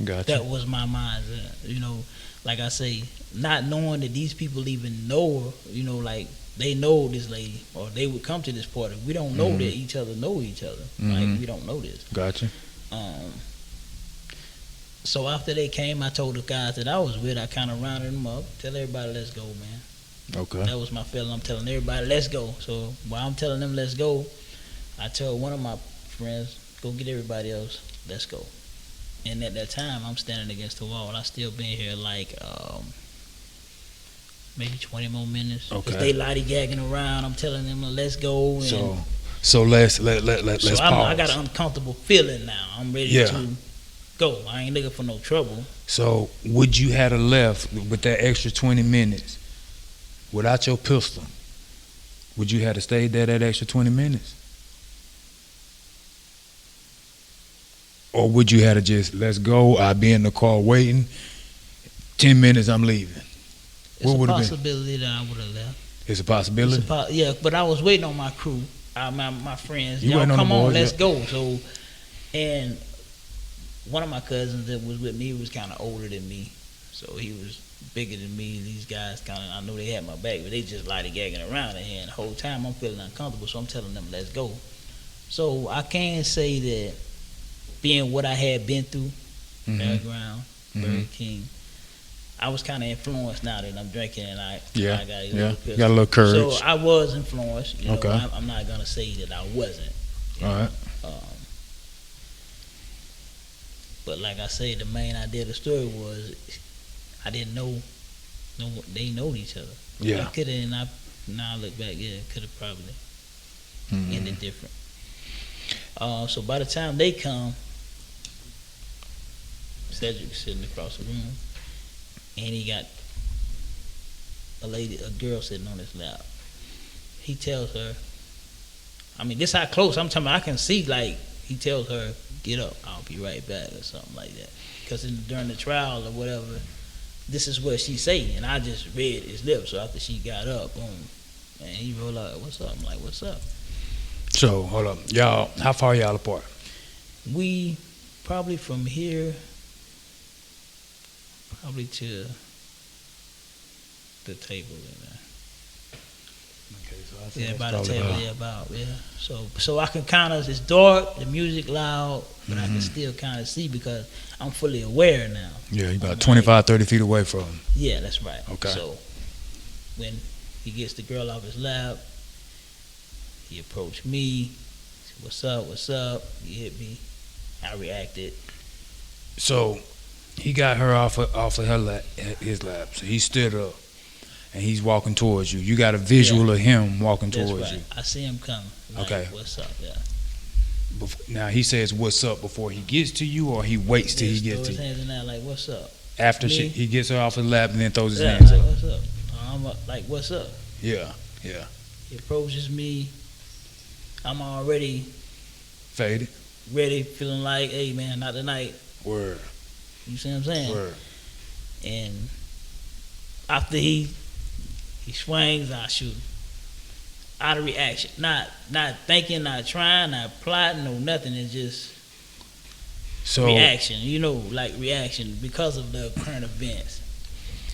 Gotcha. That was my mindset. Like I say, not knowing that these people even know her, like they know this lady or they would come to this party. We don't know that each other know each other. Like we don't know this. Gotcha. So after they came, I told the guys that I was with, I kind of rounded them up, tell everybody, let's go, man. Okay. That was my feeling. I'm telling everybody, let's go. So while I'm telling them, let's go, I told one of my friends, go get everybody else, let's go. And at that time, I'm standing against the wall. I still been here like maybe 20 more minutes. Okay. Cause they lollygagging around. I'm telling them, let's go. And So let's so pause. I got an uncomfortable feeling now. I'm ready to go. I ain't looking for no trouble. So would you have left with that extra 20 minutes without your pistol? Would you have stayed there that extra 20 minutes? Or would you have just, let's go, I'll be in the car waiting, 10 minutes, I'm leaving? It's What a would have been? possibility that I would have left. It's a possibility? Yeah, but I was waiting on my crew, my friends. You Y'all waiting on come the on, boys, let's yeah. go. So, and one of my cousins that was with me was kind of older than me, so he was bigger than me. These guys kind of, I know they had my back, but they just lollygagging around in here. And the whole time I'm feeling uncomfortable, so I'm telling them, let's go. So I can say that being what I had been through, Fairground, Burger King, I was kind of influenced now that I'm drinking and I got a little pistol. Got a little courage. So I was influenced. Okay. I'm not gonna say that I wasn't. All right. But like I say, the main idea of the story was I didn't know they know each other. Yeah. I could have, and now I look back, could have probably ended different. So by the time they come, Cedric's sitting across the room, and he got a girl sitting on his lap. He tells her, I mean, this how close I'm talking about. I can see, like, he tells her, get up, I'll be right back, or something like that. Because during the trial or whatever, this is what she say, and I just read his lips. So after she got up, boom, and he rolled out, what's up? I'm like, what's up? So, hold up. Y'all, how far y'all apart? We probably from here, probably to the table in there. Okay, so Yeah, by the table, So I can kind of, it's dark, the music loud, but I can still kind of see because I'm fully aware now. Yeah, you about 25, 30 feet away from him. Yeah, that's right. Okay. So when he gets the girl off his lap, he approached me, said, what's up? He hit me. I reacted. So he got her off of her lap, his lap. So he stood up and he's walking towards you. You got a visual of him walking That's towards right. you. I see him coming. Like, Okay. What's up? Yeah. Now he says what's up before he gets to you, or he waits till he gets to Throw his you? hands in there like, what's up? After Me? he gets her off his lap and then throws his Yeah, hands like, up. what's up? I'm like, what's up? Yeah. He approaches me. I'm already Faded. ready, feeling like, hey man, not tonight. Word. You see what I'm saying? Word. And after he swings, I shoot. Out of reaction. Not thinking, not trying, not plotting, or nothing. It's just So reaction, like reaction because of the current events.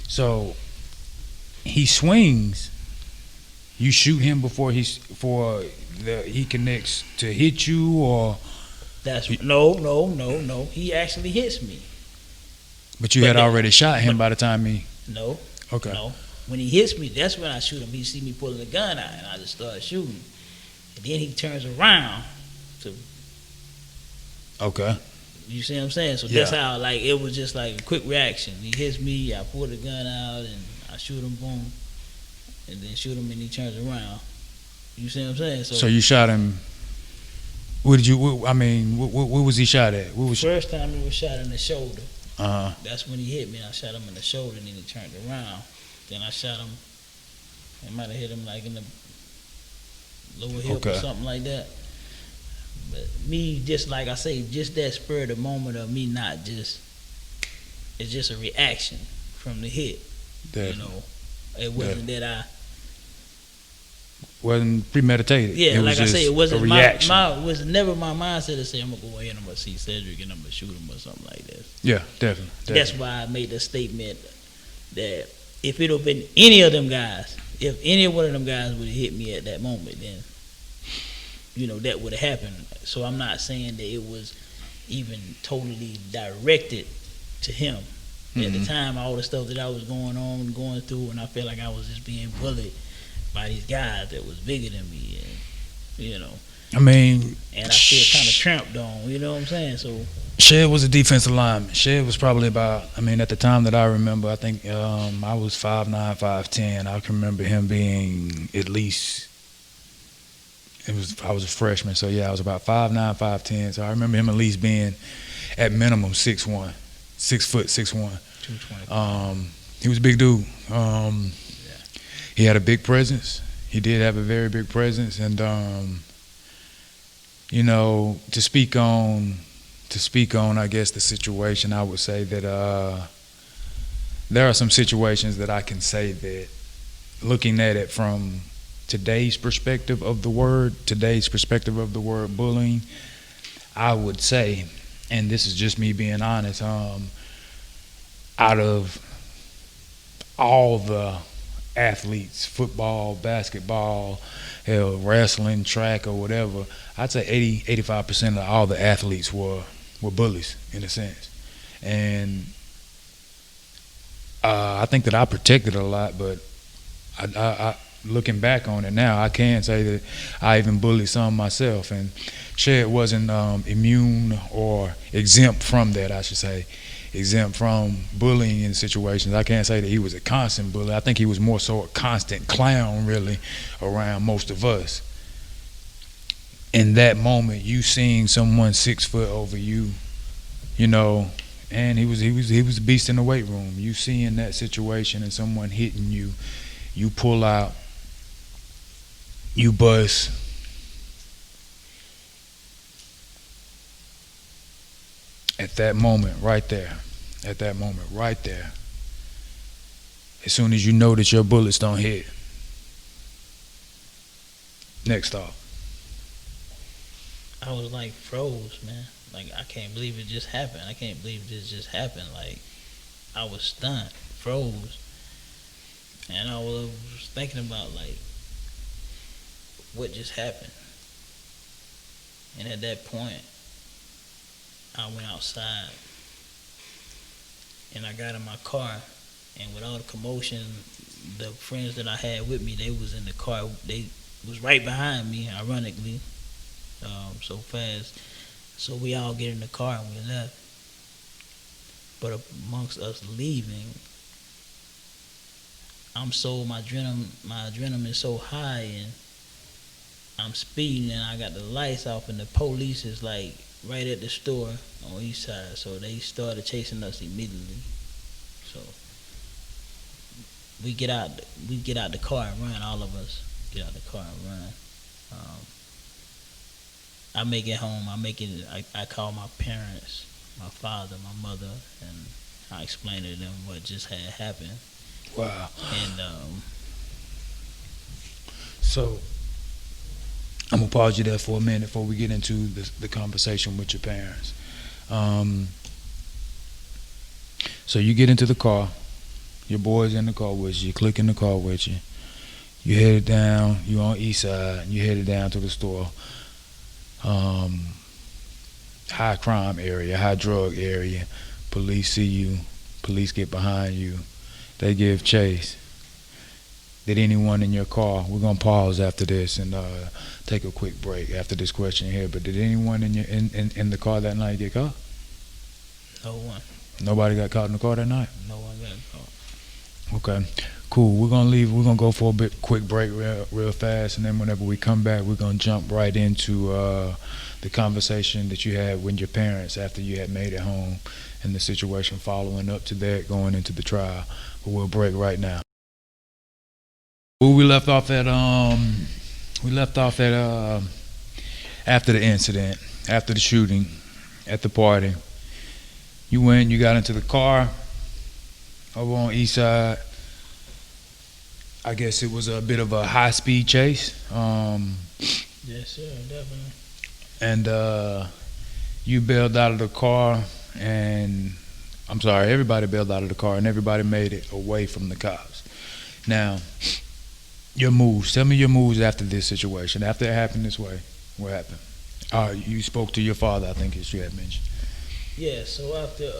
so he swings. You shoot him before he connects to hit you, or That's no. He actually hits me. but you But had that- already shot him by the time he. No, Okay. no. When he hits me, that's when I shoot him. He see me pulling the gun out, and I just start shooting. And then he turns around to. Okay. You see what I'm saying? So Yeah. that's how it was just like a quick reaction. He hits me, I pull the gun out, and I shoot him, boom, and then shoot him, and he turns around. You see what I'm saying? So you shot him. What did you? What was he shot at? What was? First time he was shot in the shoulder. Uh-huh. That's when he hit me. I shot him in the shoulder, and then he turned around. Then I shot him. I might have hit him like in the lower hip or Okay. something like that. But me, just like I say, just that spur of the moment of me not just. It's just a reaction from the hit. That It wasn't that I. wasn't premeditated. Yeah, It was like I just say, it wasn't a my reaction. it was never my mindset to say I'm gonna go ahead and I'm gonna see Cedric and I'm gonna shoot him or something like that. Yeah, definitely. That's why I made the statement that if it would have been any of them guys, if any one of them guys would have hit me at that moment, then that would have happened. So I'm not saying that it was even totally directed to him. At the time, all the stuff that I was going through, and I felt like I was just being bullied by these guys that was bigger than me, and I mean, and I feel kind of tramped on. You know what I'm saying? So Shed was a defensive lineman. Shed was probably about, at the time that I remember, I think I was 5'9", 5'10". I can remember him being at least, I was a freshman, so yeah, I was about 5'9", 5'10". So I remember him at least being at minimum 6'1", 6 foot, 6'1". 220. He was a big dude. He had a big presence. He did have a very big presence, and to speak on, I guess, the situation, I would say that there are some situations that I can say that, looking at it from today's perspective of the word bullying, I would say, and this is just me being honest, out of all the athletes, football, basketball, hell, wrestling, track, or whatever, I'd say 80-85% of all the athletes were bullies in a sense. And I think that I protected it a lot, but I looking back on it now, I can say that I even bullied some myself. And Shed wasn't immune or exempt from that, I should say. Exempt from bullying in situations. I can't say that he was a constant bully. I think he was more so a constant clown, really, around most of us. In that moment, you seeing someone 6 foot over you, and he was a beast in the weight room. You seeing that situation and someone hitting you, you pull out, you bust. At that moment right there, as soon as you know that your bullets don't hit, next thought. I was like froze, man. Like, I can't believe it just happened. I can't believe this just happened. Like, I was stunned, froze. And I was thinking about, like, what just happened. And at that point, I went outside. And I got in my car. And with all the commotion, the friends that I had with me, they was in the car. They was right behind me, ironically, so fast. So we all get in the car and we left. But amongst us leaving, my adrenaline is so high, and I'm speeding, and I got the lights off, and the police is like right at the store on east side. So they started chasing us immediately. So we get out the car and run. All of us get out the car and run. I make it home. I call my parents, my father, my mother, and I explain to them what just had happened. Wow. And So I'm gonna pause you there for a minute before we get into the conversation with your parents. Um, so you get into the car. Your boy's in the car with you. You click in the car with you. You headed down. You on East Side. You headed down to the store. Um, High crime area, high drug area. Police see you. Police get behind you. They give chase. Did anyone in your car? We're gonna pause after this and take a quick break after this question here. But did anyone in your in the car that night get caught? No one. Nobody got caught in the car that night. No one got caught. Okay, cool. We're gonna leave. We're gonna go for a quick break, real fast, and then whenever we come back, we're gonna jump right into the conversation that you had with your parents after you had made it home, and the situation following up to that, going into the trial. But we'll break right now. Well, we left off at after the incident, after the shooting, at the party. You went. You got into the car over on East Side. I guess it was a bit of a high-speed chase. Yes, sir, definitely. And you bailed out of the car, and I'm sorry, everybody bailed out of the car, and everybody made it away from the cops. Now, your moves. Tell me your moves after this situation. After it happened this way, what happened? You spoke to your father, I think, as you had mentioned. Yeah, so after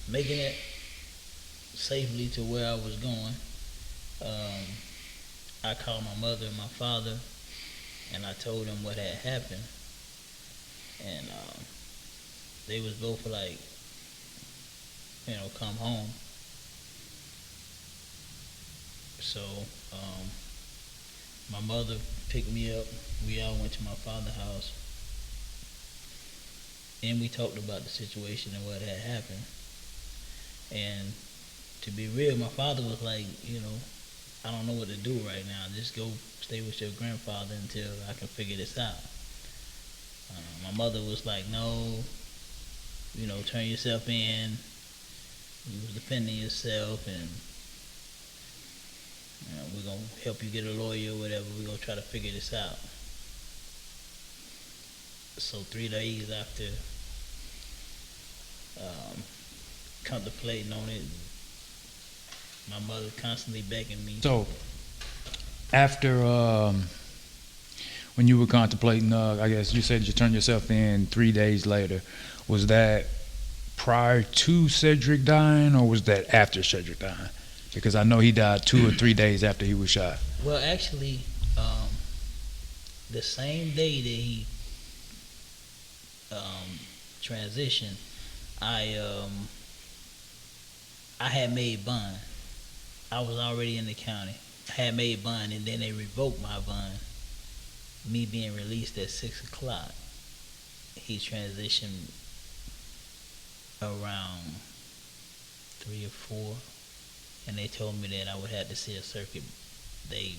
making it safely to where I was going, I called my mother and my father, and I told them what had happened, and they was both like, come home. So my mother picked me up. We all went to my father's house, and we talked about the situation and what had happened. And to be real, my father was like, I don't know what to do right now. Just go stay with your grandfather until I can figure this out. My mother was like, no, turn yourself in. You was defending yourself, and we're going to help you get a lawyer or whatever. We're going to try to figure this out. So 3 days after contemplating on it, my mother constantly begging me. So, after when you were contemplating, I guess you said you turned yourself in 3 days later. Was that prior to Cedric dying, or was that after Cedric dying? Because I know he died 2 or 3 days after he was shot. Well, actually, the same day that he transitioned, I had made bond. I was already in the county. I had made bond, and then they revoked my bond. Me being released at 6 o'clock. He transitioned around 3 or 4, and they told me that I would have to see a circuit. They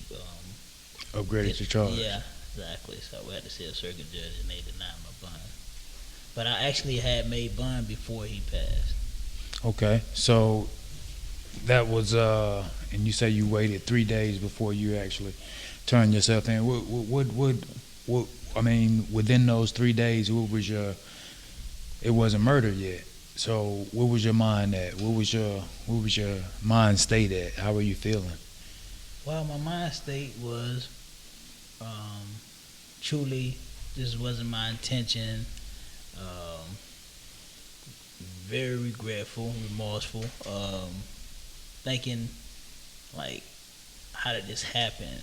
Upgraded your charge. Yeah, exactly. So I would have to see a circuit judge, and they denied my bond. But I actually had made bond before he passed. Okay, so that was and you say you waited 3 days before you actually turned yourself in. What I mean, within those 3 days, what was your? It wasn't murder yet. So what was your mind at? What was your mind state at? How were you feeling? Well, my mind state was truly this wasn't my intention. Very regretful, remorseful, thinking like, how did this happen?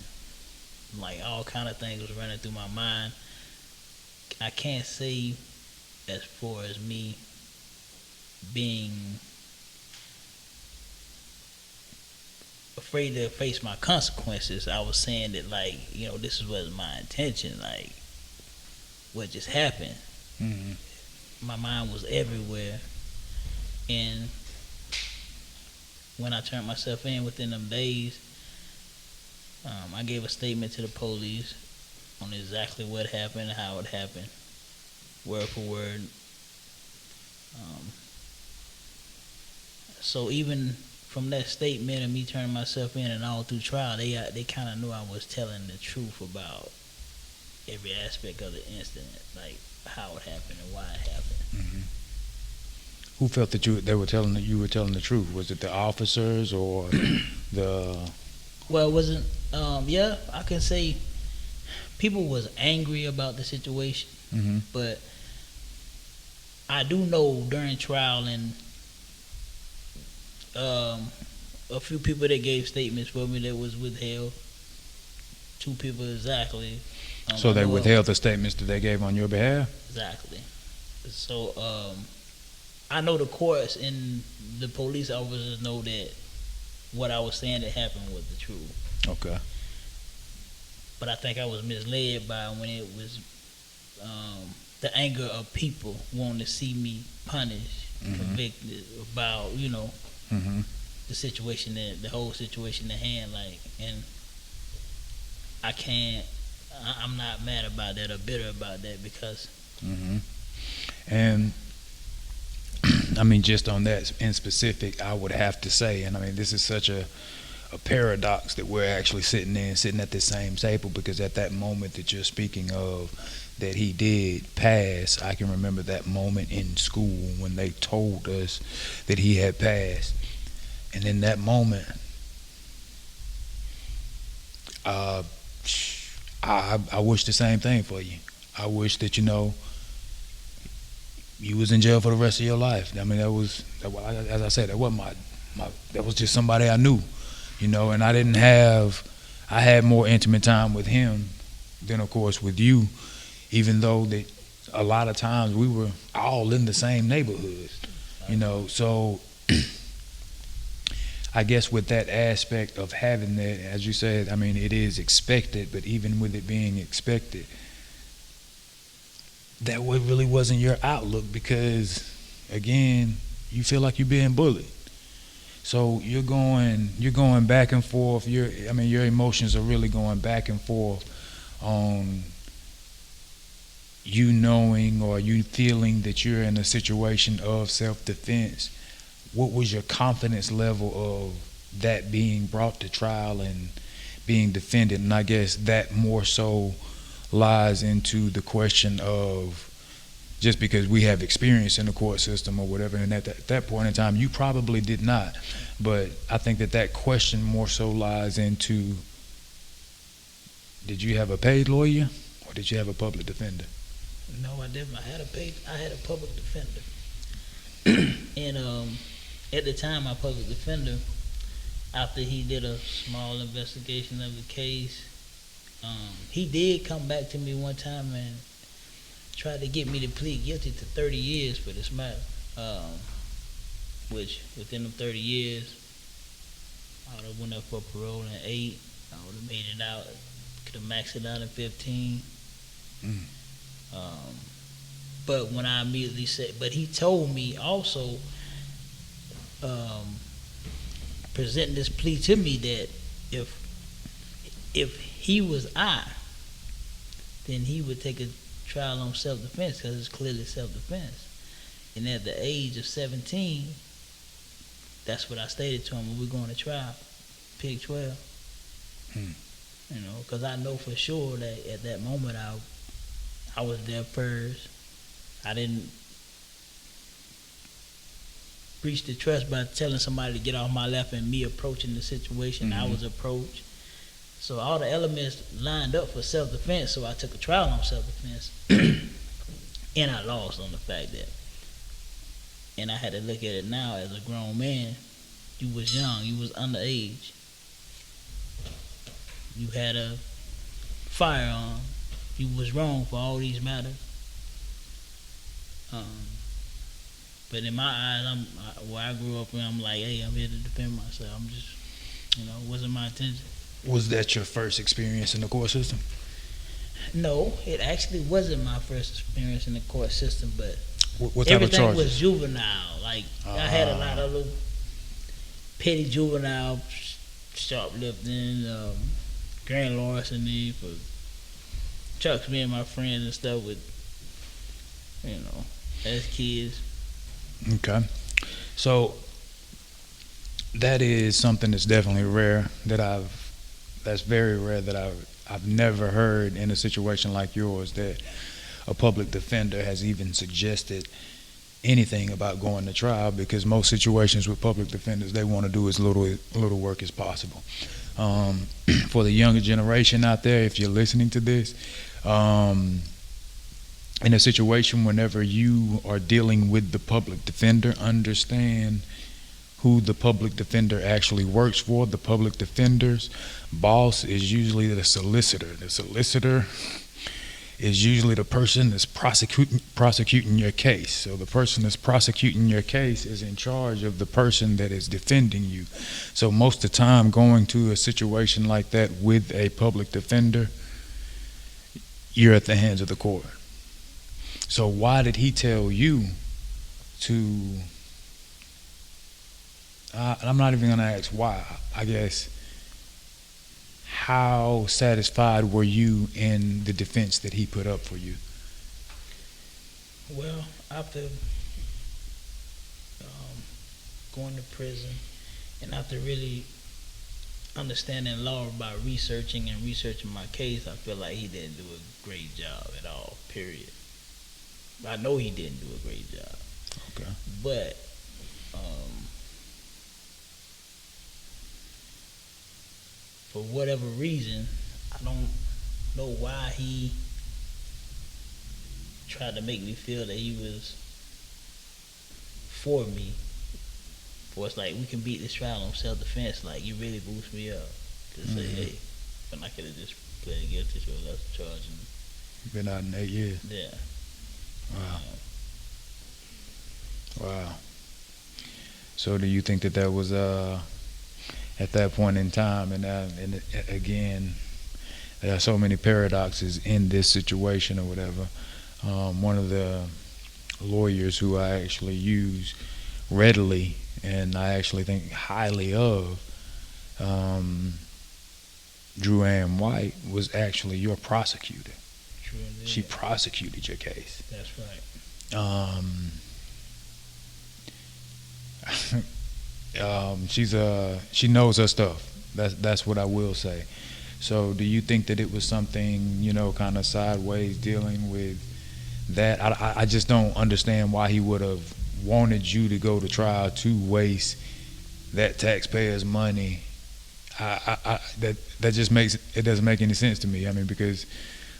Like all kind of things was running through my mind. I can't say as far as me being afraid to face my consequences. I was saying that this was my intention. Like what just happened. Mm-hmm. My mind was everywhere. And when I turned myself in within them days, I gave a statement to the police on exactly what happened, how it happened, word for word. So even from that statement and me turning myself in and all through trial, they kind of knew I was telling the truth about every aspect of the incident, like how it happened and why it happened. Mm-hmm. Who felt that you were telling the truth? Was it the officers or the? Well, it wasn't. Yeah, I can say people was angry about the situation, Mm-hmm. but I do know during trial and a few people that gave statements for me that was withheld. Two people exactly. So I they know of- withheld the statements that they gave on your behalf. Exactly. So I know the courts and the police officers know that what I was saying that happened was the truth. Okay. But I think I was misled by when it was the anger of people wanting to see me punished, convicted about Mm-hmm. the situation, the whole situation at hand. Like, and I can't. I'm not mad about that or bitter about that because Mm-hmm. And I mean, just on that in specific, I would have to say, and I mean, this is such a paradox that we're actually sitting at the same table, because at that moment that you're speaking of, that he did pass, I can remember that moment in school when they told us that he had passed. And in that moment, I wish the same thing for you. I wish that, you was in jail for the rest of your life. I mean, as I said, that wasn't that was just somebody I knew, and I had more intimate time with him than, of course, with you, even though that a lot of times we were all in the same neighborhoods, so I guess with that aspect of having that, as you said, I mean, it is expected, but even with it being expected, that really wasn't your outlook, because, again, you feel like you're being bullied. So you're going back and forth. Your emotions are really going back and forth on you knowing or you feeling that you're in a situation of self-defense. What was your confidence level of that being brought to trial and being defended? And I guess that more so lies into the question of, just because we have experience in the court system or whatever, and at that point in time you probably did not, but I think that question more so lies into, did you have a paid lawyer or did you have a public defender? no, I didn't. I had a public defender, and at the time, my public defender, after he did a small investigation of the case, he did come back to me one time and tried to get me to plead guilty to 30 years for this matter, which within them 30 years, I would have went up for parole in 8. I would have made it out. Could have maxed it out in 15. But when I immediately said, but he told me also, presenting this plea to me, that if he was I, then he would take a trial on self-defense, because it's clearly self-defense. And at the age of 17, that's what I stated to him when we're going to trial, Pig 12. Because I know for sure that at that moment I was there first. I didn't breach the trust by telling somebody to get off my lap and me approaching the situation. I was approached. So all the elements lined up for self-defense, so I took a trial on self-defense. And I lost on the fact that, and I had to look at it now as a grown man. You was young, you was underage. You had a firearm. You was wrong for all these matters. But in my eyes, where I grew up, I'm like, hey, I'm here to defend myself. I'm just, it wasn't my intention. Was that your first experience in the court system? No, it actually wasn't my first experience in the court system, but what type of everything charges? was juvenile. Like, I had a lot of little petty juvenile shoplifting, grand larceny for trucks, me and my friends and stuff with, as kids. Okay. So that is something that's definitely rare, that's very rare, that I've never heard in a situation like yours, that a public defender has even suggested anything about going to trial, because most situations with public defenders, they want to do as little work as possible. For the younger generation out there, if you're listening to this, in a situation whenever you are dealing with the public defender, understand who the public defender actually works for. The public defender's boss is usually the solicitor. The solicitor is usually the person that's prosecuting your case. So the person that's prosecuting your case is in charge of the person that is defending you. So most of the time, going to a situation like that with a public defender, you're at the hands of the court. So why did he tell you to, I'm not even going to ask why, I guess, how satisfied were you in the defense that he put up for you? Well, after going to prison and after really understanding law by researching my case, I feel like he didn't do a great job at all, period. I know he didn't do a great job. Okay. But for whatever reason, I don't know why he tried to make me feel that he was for me. For it's like, we can beat this trial on self-defense. Like, you really boost me up to say, hey, when I could have just pled guilty to a lesser charge. And Been out in 8 years. yeah. Wow. Wow. So do you think that was at that point in time, and again, there are so many paradoxes in this situation or whatever. One of the lawyers who I actually use readily, and I actually think highly of, Drew Ann White, was actually your prosecutor. True indeed. She prosecuted your case. That's right. She knows her stuff. That's what I will say. So do you think that it was something, kind of sideways dealing with that? I just don't understand why he would have wanted you to go to trial to waste that taxpayers' money. That just doesn't make any sense to me. I mean, because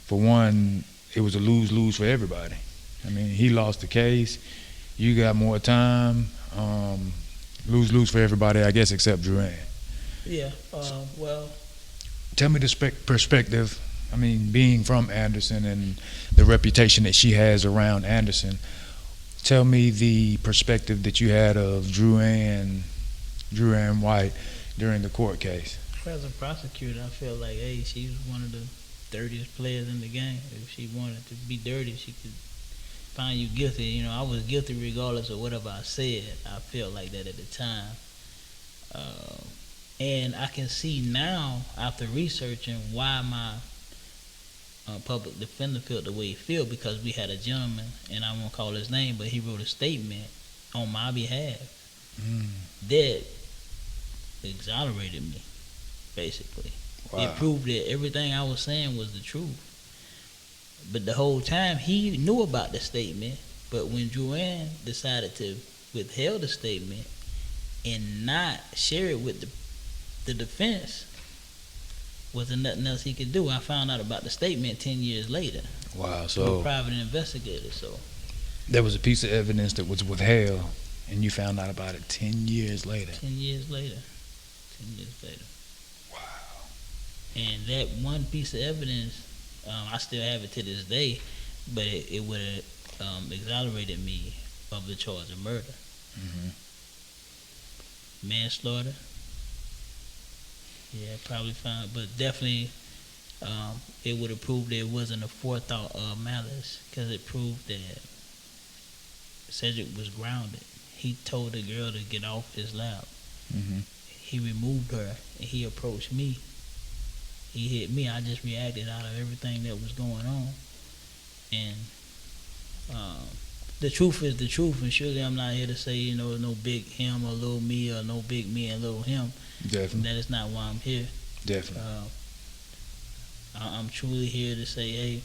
for one, it was a lose-lose for everybody. I mean, he lost the case, you got more time, lose-lose for everybody, I guess, except Drew Ann. Yeah, well, Tell me the perspective, I mean, being from Anderson and the reputation that she has around Anderson, tell me the perspective that you had of Drew Ann White during the court case. as a prosecutor, I feel like, hey, she was one of the dirtiest players in the game. If she wanted to be dirty, she could find you guilty. I was guilty regardless of whatever I said. I felt like that at the time. And I can see now, after researching, why my public defender felt the way he felt, because we had a gentleman, and I won't call his name, but he wrote a statement on my behalf that exonerated me, basically. Wow. It proved that everything I was saying was the truth. But the whole time, he knew about the statement, but when Drew Ann decided to withhold the statement and not share it with the defense, wasn't nothing else he could do. I found out about the statement 10 years later. Wow, Through a so private investigator. So there was a piece of evidence that was withheld, and you found out about it 10 years later. 10 years later. 10 years later. Wow. And that one piece of evidence, I still have it to this day, but it would have exonerated me of the charge of murder. Mm-hmm. Manslaughter. Yeah, probably found, but definitely it would have proved that it wasn't a forethought of malice, because it proved that Cedric was grounded. He told the girl to get off his lap. Mm-hmm. He removed her, and he approached me. He hit me. I just reacted out of everything that was going on. And the truth is the truth, and surely I'm not here to say, no big him or little me, or no big me and little him. Definitely. That is not why I'm here. Definitely. I'm truly here to say, hey,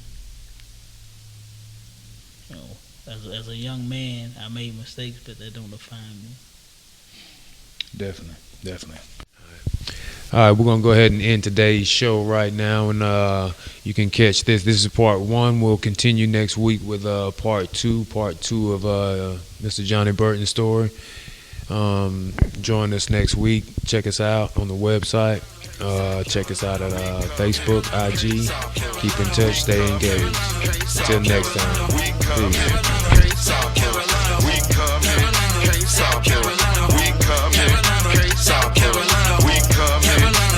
You know, as a young man, I made mistakes, but that don't define me. Definitely, definitely. All right, we're gonna go ahead and end today's show right now, and you can catch this. This is part one. We'll continue next week with part two of Mr. Johnny Burton's story. Join us next week. Check us out on the website. Check us out at Facebook, IG. Keep in touch. Stay engaged. Till next time.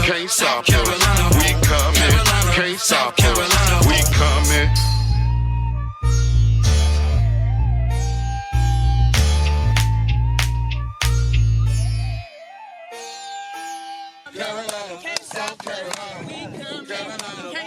Can't stop us. We coming. Can't stop us. We coming. Carolina, South Carolina, we coming. Carolina.